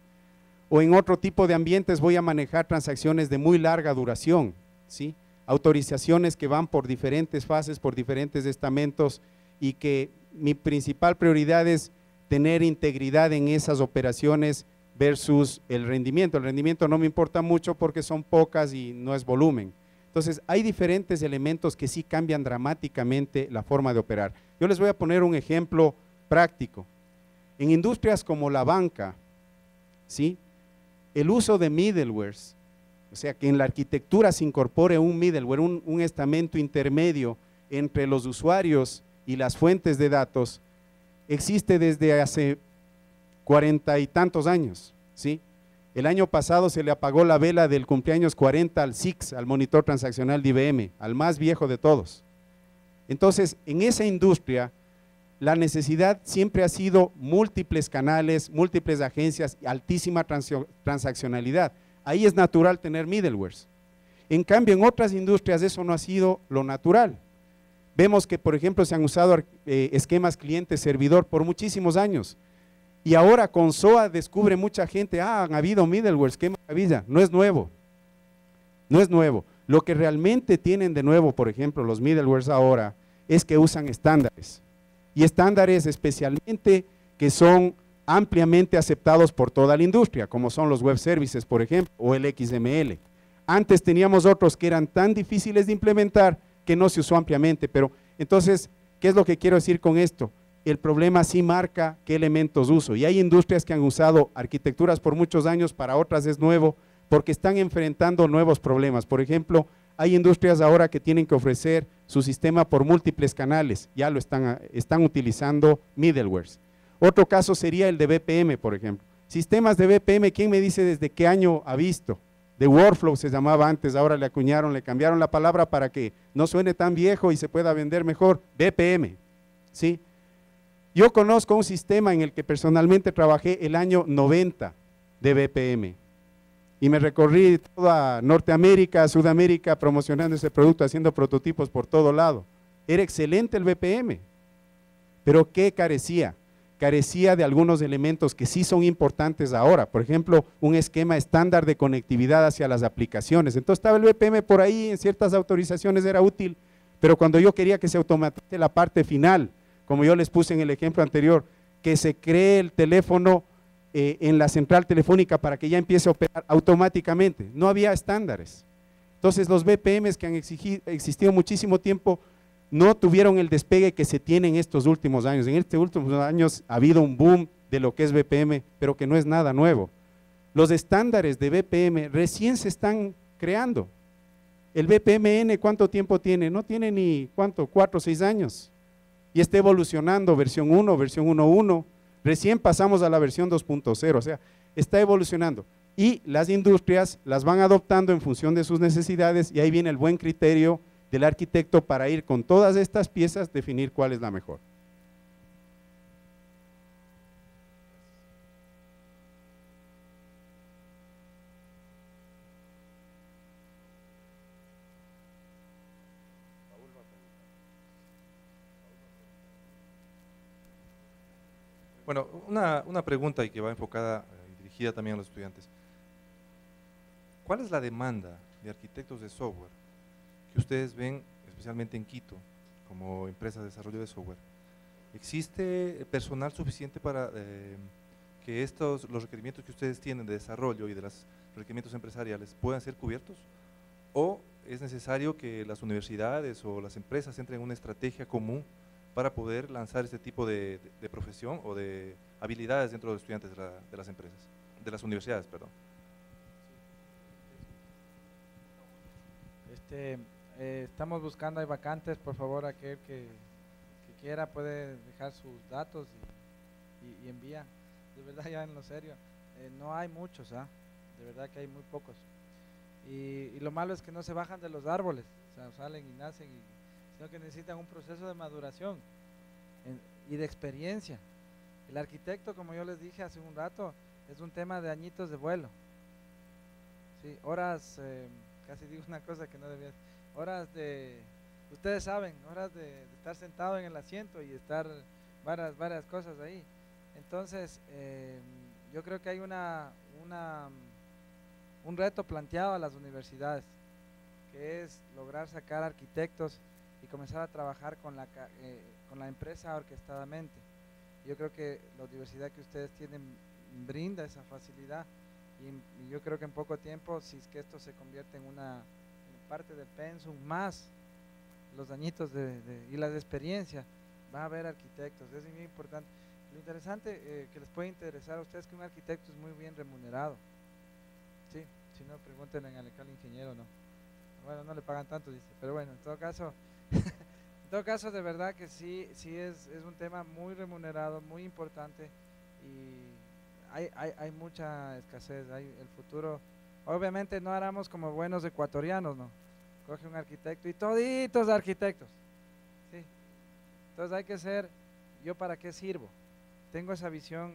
O en otro tipo de ambientes voy a manejar transacciones de muy larga duración, ¿sí? Autorizaciones que van por diferentes fases, por diferentes estamentos, y que mi principal prioridad es tener integridad en esas operaciones versus el rendimiento. El rendimiento no me importa mucho porque son pocas y no es volumen. Entonces, hay diferentes elementos que sí cambian dramáticamente la forma de operar. Yo les voy a poner un ejemplo práctico. En industrias como la banca, ¿sí? El uso de middlewares, o sea, que en la arquitectura se incorpore un middleware, un estamento intermedio entre los usuarios y las fuentes de datos, existe desde hace 40 y tantos años, ¿sí? El año pasado se le apagó la vela del cumpleaños 40 al SIX, al monitor transaccional de IBM, al más viejo de todos. Entonces, en esa industria, la necesidad siempre ha sido múltiples canales, múltiples agencias, altísima transaccionalidad. Ahí es natural tener middlewares. En cambio, en otras industrias eso no ha sido lo natural. Vemos que, por ejemplo, se han usado esquemas cliente-servidor por muchísimos años. Y ahora con SOA descubre mucha gente, han habido middlewares, qué maravilla. No es nuevo, no es nuevo. Lo que realmente tienen de nuevo, por ejemplo, los middlewares ahora, es que usan estándares. Y estándares especialmente que son ampliamente aceptados por toda la industria, como son los web services, por ejemplo, o el XML. Antes teníamos otros que eran tan difíciles de implementar que no se usó ampliamente, pero entonces, ¿qué es lo que quiero decir con esto? El problema sí marca qué elementos uso, y hay industrias que han usado arquitecturas por muchos años, para otras es nuevo, porque están enfrentando nuevos problemas. Por ejemplo, hay industrias ahora que tienen que ofrecer su sistema por múltiples canales, ya lo están utilizando middlewares. Otro caso sería el de BPM, por ejemplo. Sistemas de BPM, ¿quién me dice desde qué año ha visto? De Workflow se llamaba antes, ahora le acuñaron, le cambiaron la palabra para que no suene tan viejo y se pueda vender mejor, BPM, ¿sí? Yo conozco un sistema en el que personalmente trabajé el año 90 de BPM y me recorrí toda Norteamérica, Sudamérica promocionando ese producto, haciendo prototipos por todo lado. Era excelente el BPM, pero ¿qué carecía? Carecía de algunos elementos que sí son importantes ahora, por ejemplo, un esquema estándar de conectividad hacia las aplicaciones. Entonces estaba el BPM por ahí, en ciertas autorizaciones era útil, pero cuando yo quería que se automatice la parte final, como yo les puse en el ejemplo anterior, que se cree el teléfono en la central telefónica para que ya empiece a operar automáticamente, no había estándares. Entonces los BPMs que han existido muchísimo tiempo no tuvieron el despegue que se tiene en estos últimos años. En estos últimos años ha habido un boom de lo que es BPM, pero que no es nada nuevo. Los estándares de BPM recién se están creando. El BPMN, ¿cuánto tiempo tiene? No tiene ni, ¿cuánto? 4 o 6 años. Y está evolucionando, versión 1, versión 1.1. Recién pasamos a la versión 2.0, o sea, está evolucionando. Y las industrias las van adoptando en función de sus necesidades, y ahí viene el buen criterio del arquitecto para ir con todas estas piezas, definir cuál es la mejor. Bueno, una pregunta y que va enfocada y dirigida también a los estudiantes. ¿Cuál es la demanda de arquitectos de software que ustedes ven, especialmente en Quito, como empresa de desarrollo de software? ¿Existe personal suficiente para que los requerimientos que ustedes tienen de desarrollo y de los requerimientos empresariales puedan ser cubiertos? ¿O es necesario que las universidades o las empresas entren en una estrategia común para poder lanzar este tipo de profesión o de habilidades dentro de los estudiantes de las empresas, de las universidades, perdón? Estamos buscando, hay vacantes, por favor, aquel que quiera puede dejar sus datos y envía. De verdad, ya en lo serio, no hay muchos, de verdad que hay muy pocos. Y lo malo es que no se bajan de los árboles, o sea, salen y nacen, sino que necesitan un proceso de maduración y de experiencia. El arquitecto, como yo les dije hace un rato, es un tema de añitos de vuelo. Sí, horas, casi digo una cosa que no debía, horas de, ustedes saben, horas de estar sentado en el asiento y estar varias cosas ahí. Entonces, yo creo que hay un reto planteado a las universidades, que es lograr sacar arquitectos y comenzar a trabajar con la empresa orquestadamente. Yo creo que la universidad que ustedes tienen brinda esa facilidad y yo creo que en poco tiempo, si es que esto se convierte en parte del pensum más los añitos y las experiencias, va a haber arquitectos, eso es muy importante. Lo interesante que les puede interesar a ustedes es que un arquitecto es muy bien remunerado. Sí, si no, pregúntenle al ingeniero, ¿no? Bueno, no le pagan tanto, dice, pero bueno, en todo caso, de verdad que sí es un tema muy remunerado, muy importante y hay mucha escasez, el futuro, obviamente no haremos como buenos ecuatorianos, ¿no? Coge un arquitecto y toditos arquitectos, ¿sí? Entonces hay que ser, ¿yo para qué sirvo? Tengo esa visión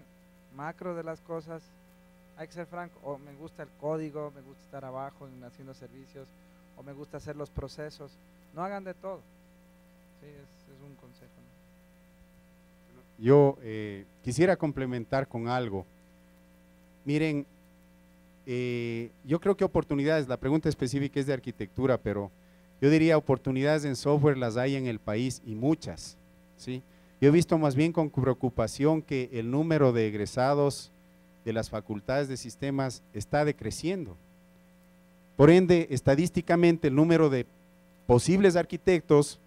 macro de las cosas, hay que ser franco, o me gusta el código, me gusta estar abajo haciendo servicios, o me gusta hacer los procesos, no hagan de todo, sí, es un consejo, ¿no? Yo quisiera complementar con algo. Miren, yo creo que oportunidades, la pregunta específica es de arquitectura, pero yo diría oportunidades en software las hay en el país y muchas, ¿sí? Yo he visto más bien con preocupación que el número de egresados de las facultades de sistemas está decreciendo. Por ende, estadísticamente el número de posibles arquitectos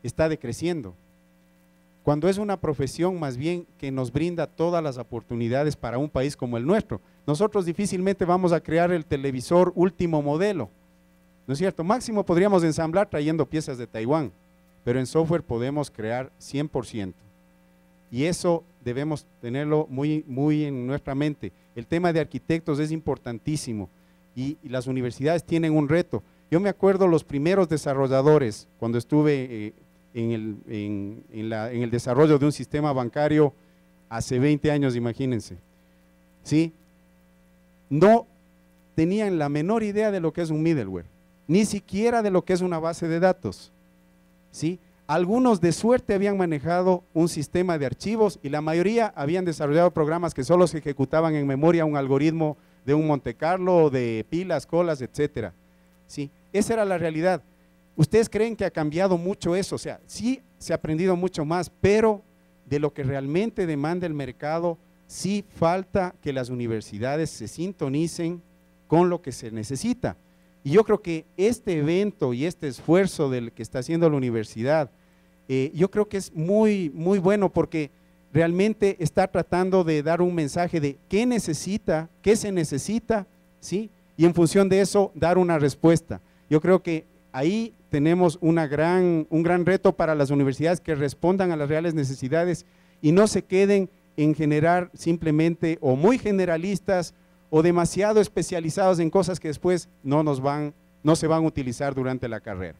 está decreciendo. Cuando es una profesión más bien que nos brinda todas las oportunidades para un país como el nuestro. Nosotros difícilmente vamos a crear el televisor último modelo, ¿no es cierto? Máximo podríamos ensamblar trayendo piezas de Taiwán, pero en software podemos crear 100%. Y eso debemos tenerlo muy en nuestra mente. El tema de arquitectos es importantísimo y las universidades tienen un reto. Yo me acuerdo los primeros desarrolladores, cuando estuve en el desarrollo de un sistema bancario hace 20 años, imagínense, ¿sí? No tenían la menor idea de lo que es un middleware, ni siquiera de lo que es una base de datos, ¿sí? Algunos de suerte habían manejado un sistema de archivos y la mayoría habían desarrollado programas que solo se ejecutaban en memoria, un algoritmo de un Monte Carlo, de pilas, colas, etcétera, ¿sí? Esa era la realidad. ¿Ustedes creen que ha cambiado mucho eso? O sea, sí se ha aprendido mucho más, pero de lo que realmente demanda el mercado, sí falta que las universidades se sintonicen con lo que se necesita. Y yo creo que este evento y este esfuerzo del que está haciendo la universidad, yo creo que es muy bueno porque realmente está tratando de dar un mensaje de qué necesita, qué se necesita, ¿sí? Y en función de eso dar una respuesta. Yo creo que ahí tenemos un gran reto para las universidades que respondan a las reales necesidades y no se queden en generar simplemente o muy generalistas o demasiado especializados en cosas que después no se van a utilizar durante la carrera.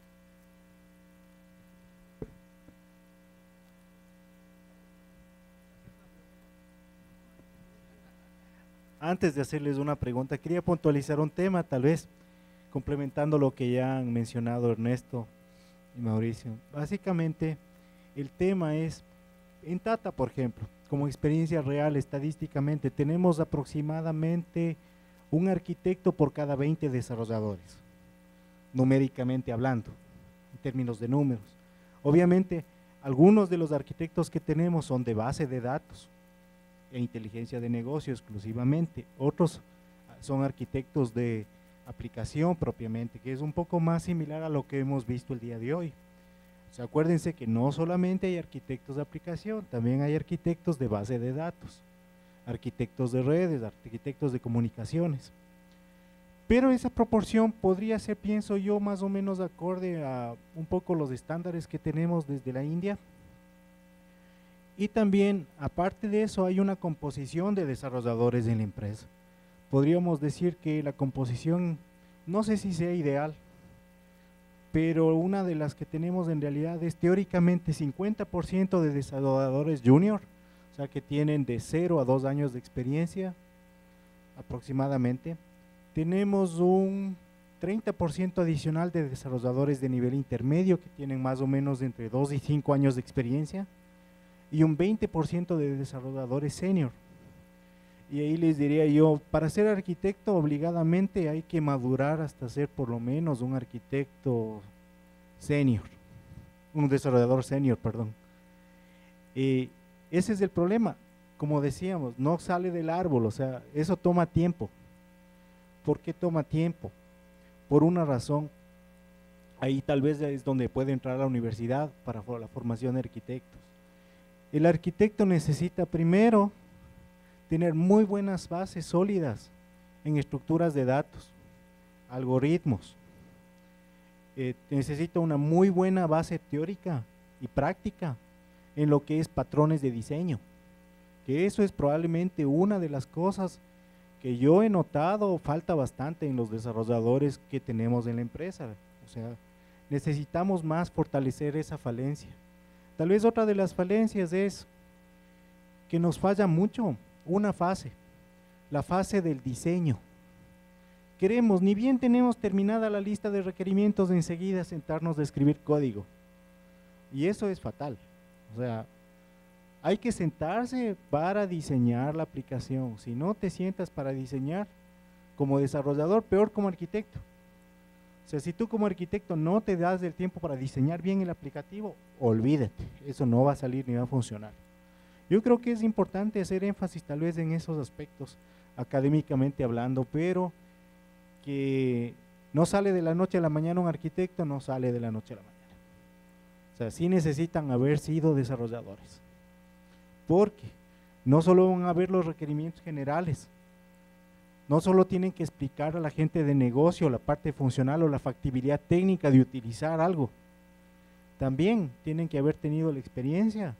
Antes de hacerles una pregunta, quería puntualizar un tema, tal vez complementando lo que ya han mencionado Ernesto y Mauricio. Básicamente, el tema es, en Tata, por ejemplo, como experiencia real, estadísticamente, tenemos aproximadamente un arquitecto por cada 20 desarrolladores, numéricamente hablando, en términos de números. Obviamente, algunos de los arquitectos que tenemos son de base de datos e inteligencia de negocio exclusivamente, otros son arquitectos de aplicación propiamente, que es un poco más similar a lo que hemos visto el día de hoy. O sea, acuérdense que no solamente hay arquitectos de aplicación, también hay arquitectos de base de datos, arquitectos de redes, arquitectos de comunicaciones. Pero esa proporción podría ser, pienso yo, más o menos acorde a un poco los estándares que tenemos desde la India. Y también, aparte de eso, hay una composición de desarrolladores en la empresa. Podríamos decir que la composición, no sé si sea ideal, pero una de las que tenemos en realidad es teóricamente 50% de desarrolladores junior, o sea que tienen de 0 a 2 años de experiencia aproximadamente. tenemos un 30% adicional de desarrolladores de nivel intermedio que tienen más o menos entre 2 y 5 años de experiencia y un 20% de desarrolladores senior. Y ahí les diría yo, para ser arquitecto obligadamente hay que madurar hasta ser por lo menos un arquitecto senior, un desarrollador senior, perdón. Ese es el problema, como decíamos, no sale del árbol, o sea, eso toma tiempo. ¿Por qué toma tiempo? Por una razón, ahí tal vez es donde puede entrar a la universidad para la formación de arquitectos. El arquitecto necesita primero tener muy buenas bases sólidas en estructuras de datos, algoritmos. Necesita una muy buena base teórica y práctica en lo que es patrones de diseño, que eso es probablemente una de las cosas que yo he notado falta bastante en los desarrolladores que tenemos en la empresa. O sea, necesitamos más fortalecer esa falencia. Tal vez otra de las falencias es que nos falla mucho una fase, la fase del diseño. Queremos, ni bien tenemos terminada la lista de requerimientos, enseguida sentarnos a escribir código. Y eso es fatal. O sea, hay que sentarse para diseñar la aplicación. Si no te sientas para diseñar como desarrollador, peor como arquitecto. O sea, si tú como arquitecto no te das el tiempo para diseñar bien el aplicativo, olvídate, eso no va a salir ni va a funcionar. Yo creo que es importante hacer énfasis tal vez en esos aspectos, académicamente hablando, pero que no sale de la noche a la mañana un arquitecto, no sale de la noche a la mañana. O sea, sí necesitan haber sido desarrolladores, porque no solo van a ver los requerimientos generales, no solo tienen que explicar a la gente de negocio la parte funcional o la factibilidad técnica de utilizar algo, también tienen que haber tenido la experiencia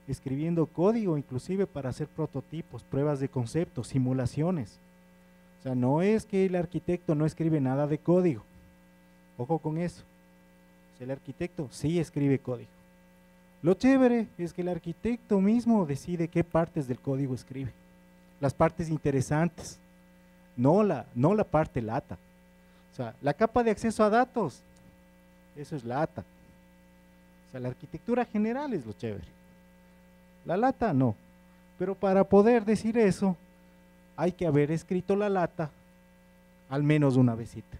escribiendo código, inclusive para hacer prototipos, pruebas de concepto, simulaciones. O sea, no es que el arquitecto no escribe nada de código, ojo con eso. O sea, el arquitecto sí escribe código. Lo chévere es que el arquitecto mismo decide qué partes del código escribe, las partes interesantes, no la parte lata. O sea, la capa de acceso a datos, eso es lata. O sea, la arquitectura general es lo chévere. La lata no. Pero para poder decir eso, hay que haber escrito la lata al menos una vezita.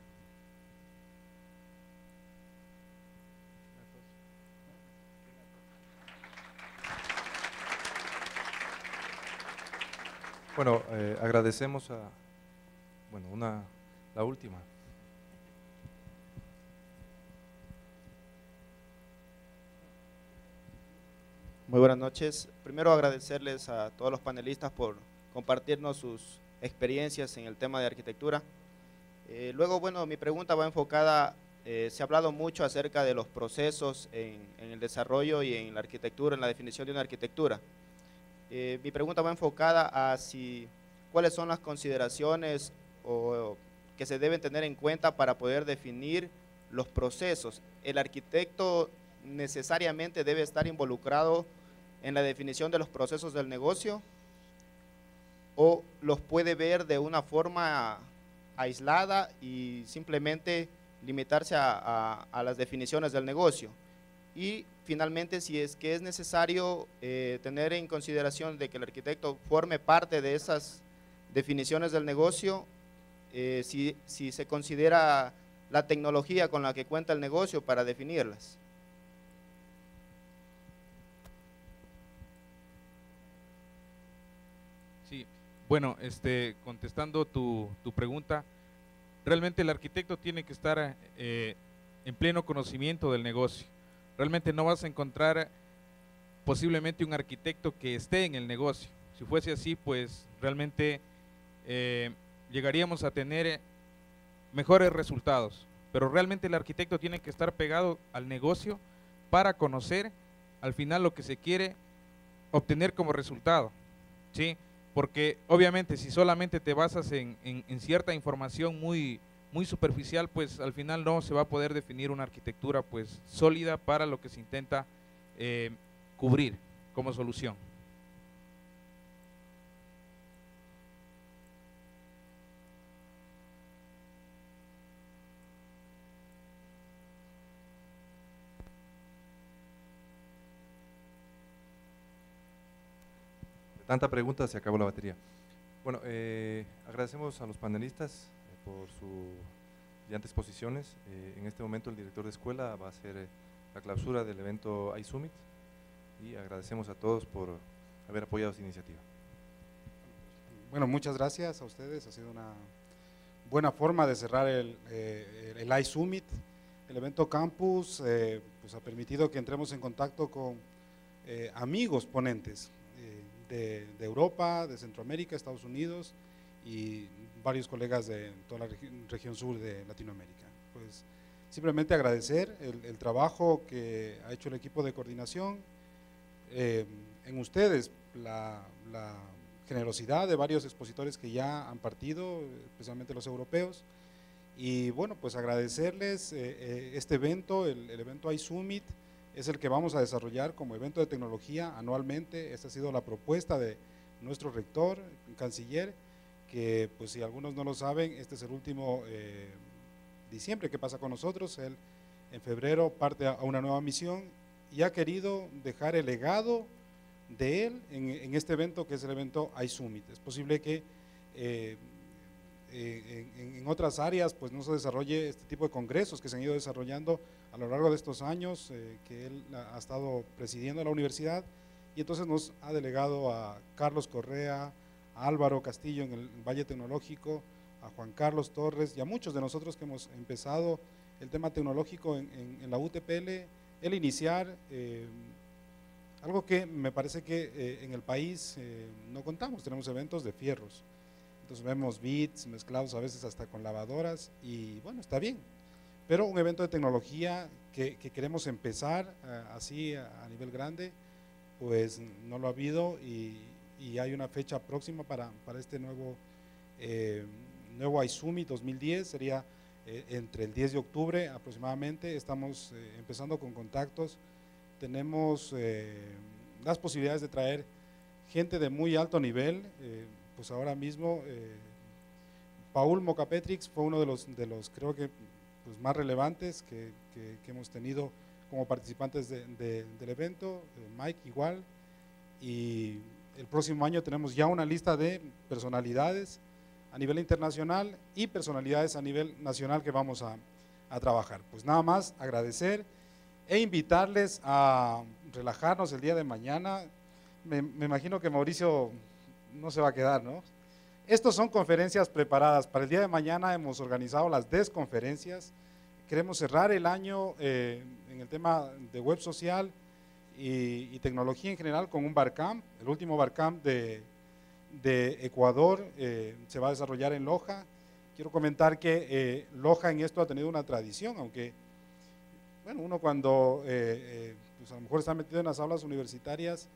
Bueno, agradecemos a, la última. Muy buenas noches. Primero agradecerles a todos los panelistas por compartirnos sus experiencias en el tema de arquitectura. Luego, bueno, mi pregunta va enfocada, se ha hablado mucho acerca de los procesos en el desarrollo y en la arquitectura, en la definición de una arquitectura. Mi pregunta va enfocada a cuáles son las consideraciones que se deben tener en cuenta para poder definir los procesos. ¿El arquitecto necesariamente debe estar involucrado en la definición de los procesos del negocio o los puede ver de una forma aislada y simplemente limitarse a las definiciones del negocio? Y finalmente, si es que es necesario tener en consideración de que el arquitecto forme parte de esas definiciones del negocio, si se considera la tecnología con la que cuenta el negocio para definirlas. Sí, bueno, contestando tu pregunta, realmente el arquitecto tiene que estar en pleno conocimiento del negocio. Realmente no vas a encontrar posiblemente un arquitecto que esté en el negocio. Si fuese así, pues realmente llegaríamos a tener mejores resultados. Pero realmente el arquitecto tiene que estar pegado al negocio para conocer al final lo que se quiere obtener como resultado, ¿sí? Porque obviamente si solamente te basas en cierta información muy superficial, pues al final no se va a poder definir una arquitectura pues sólida para lo que se intenta cubrir como solución. tanta pregunta se acabó la batería. Bueno, agradecemos a los panelistas por sus brillantes exposiciones. En este momento el director de escuela va a hacer la clausura del evento iSummit y agradecemos a todos por haber apoyado esta iniciativa. Bueno, muchas gracias a ustedes, ha sido una buena forma de cerrar el iSummit. El evento Campus pues ha permitido que entremos en contacto con amigos ponentes de Europa, de Centroamérica, Estados Unidos y varios colegas de toda la región sur de Latinoamérica. Pues simplemente agradecer el trabajo que ha hecho el equipo de coordinación, en ustedes la generosidad de varios expositores que ya han partido, especialmente los europeos, y bueno, pues agradecerles este evento, el evento iSummit, es el que vamos a desarrollar como evento de tecnología anualmente. Esta ha sido la propuesta de nuestro rector, canciller, que pues si algunos no lo saben, este es el último diciembre que pasa con nosotros. Él en febrero parte a una nueva misión y ha querido dejar el legado de él en este evento, que es el evento iSummit. Es posible que en otras áreas pues no se desarrolle este tipo de congresos que se han ido desarrollando a lo largo de estos años que él ha estado presidiendo la universidad, y entonces nos ha delegado a Carlos Correa, a Álvaro Castillo en el Valle Tecnológico, a Juan Carlos Torres y a muchos de nosotros que hemos empezado el tema tecnológico en la UTPL, el iniciar algo que me parece que en el país no contamos. Tenemos eventos de fierros, entonces vemos beats mezclados a veces hasta con lavadoras y bueno, está bien, pero un evento de tecnología que queremos empezar así a nivel grande, pues no lo ha habido, y hay una fecha próxima para este nuevo iSummit 2010, sería entre el 10 de octubre aproximadamente. Estamos empezando con contactos, tenemos las posibilidades de traer gente de muy alto nivel. Pues ahora mismo Paul Mocapetrix fue uno de los creo que pues más relevantes que hemos tenido como participantes del evento. Mike igual, y el próximo año tenemos ya una lista de personalidades a nivel internacional y personalidades a nivel nacional que vamos a trabajar. Pues nada más agradecer e invitarles a relajarnos el día de mañana. Me imagino que Mauricio no se va a quedar, ¿no? Estos son conferencias preparadas. Para el día de mañana hemos organizado las desconferencias. Queremos cerrar el año en el tema de web social y tecnología en general con un Barcamp. El último Barcamp de Ecuador se va a desarrollar en Loja. Quiero comentar que Loja en esto ha tenido una tradición, aunque bueno, uno cuando pues a lo mejor está metido en las aulas universitarias,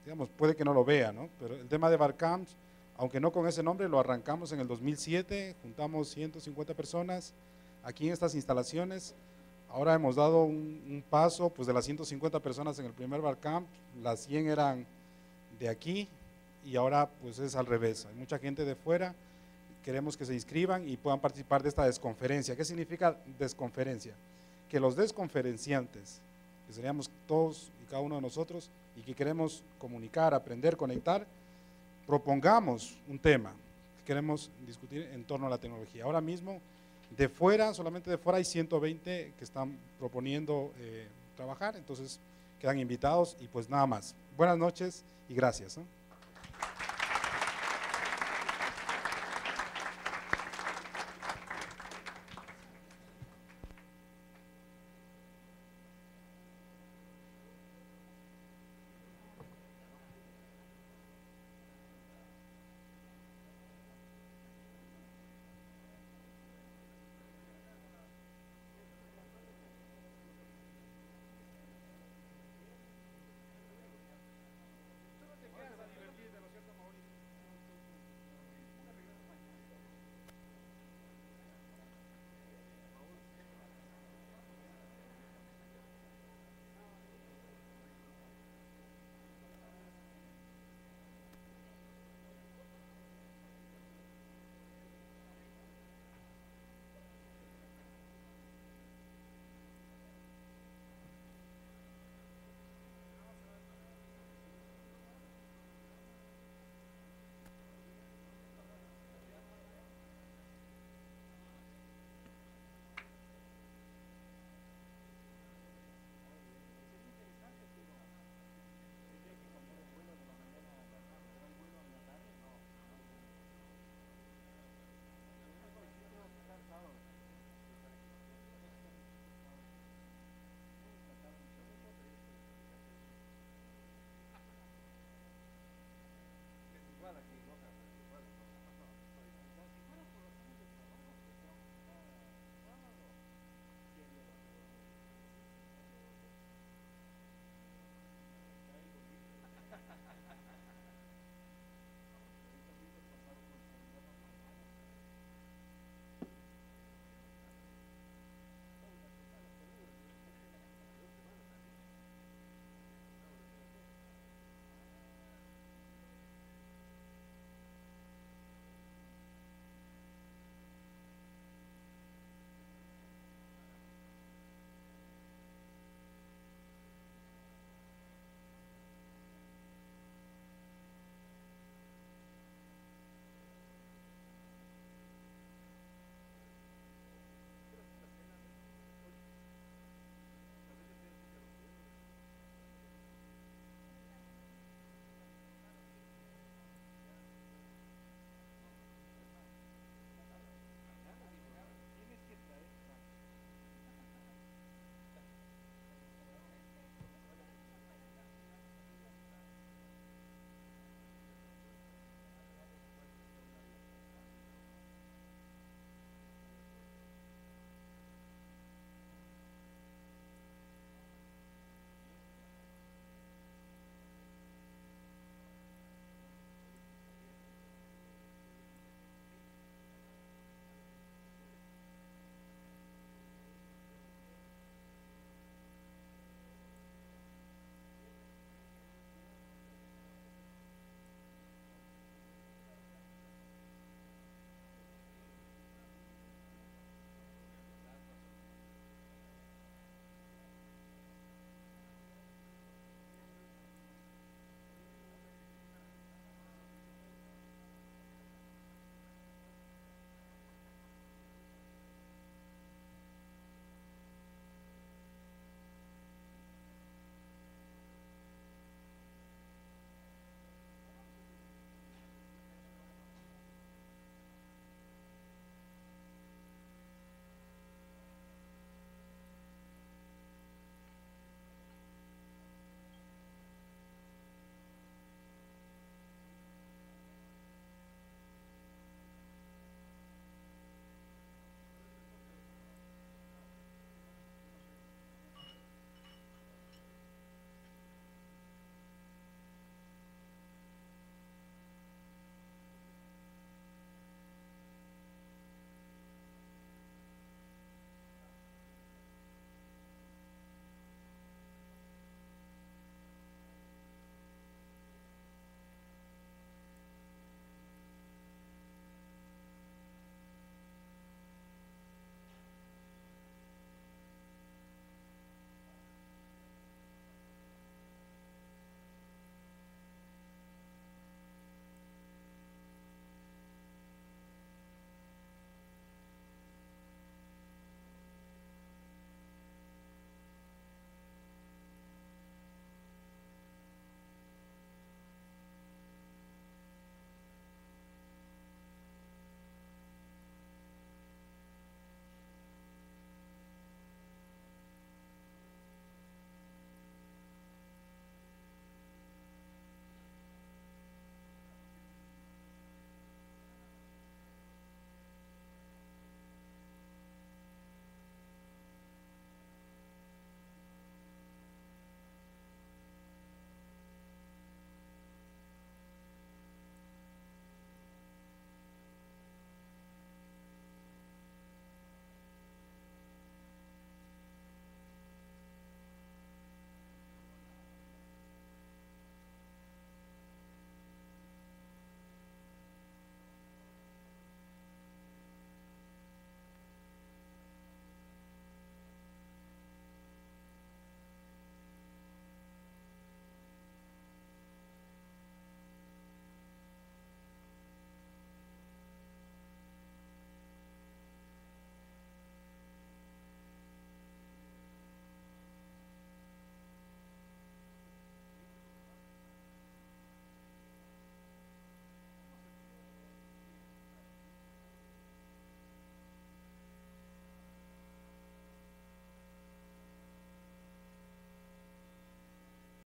digamos, puede que no lo vea, ¿no? Pero el tema de Barcamps, aunque no con ese nombre, lo arrancamos en el 2007, juntamos 150 personas aquí en estas instalaciones. Ahora hemos dado un paso, pues de las 150 personas en el primer Barcamp, las 100 eran de aquí y ahora pues es al revés, hay mucha gente de fuera. Queremos que se inscriban y puedan participar de esta desconferencia. ¿Qué significa desconferencia? Que los desconferenciantes, que seríamos todos y cada uno de nosotros, y que queremos comunicar, aprender, conectar, propongamos un tema que queremos discutir en torno a la tecnología. Ahora mismo, de fuera, solamente de fuera hay 120 que están proponiendo trabajar, entonces quedan invitados y pues nada más. Buenas noches y gracias, ¿no?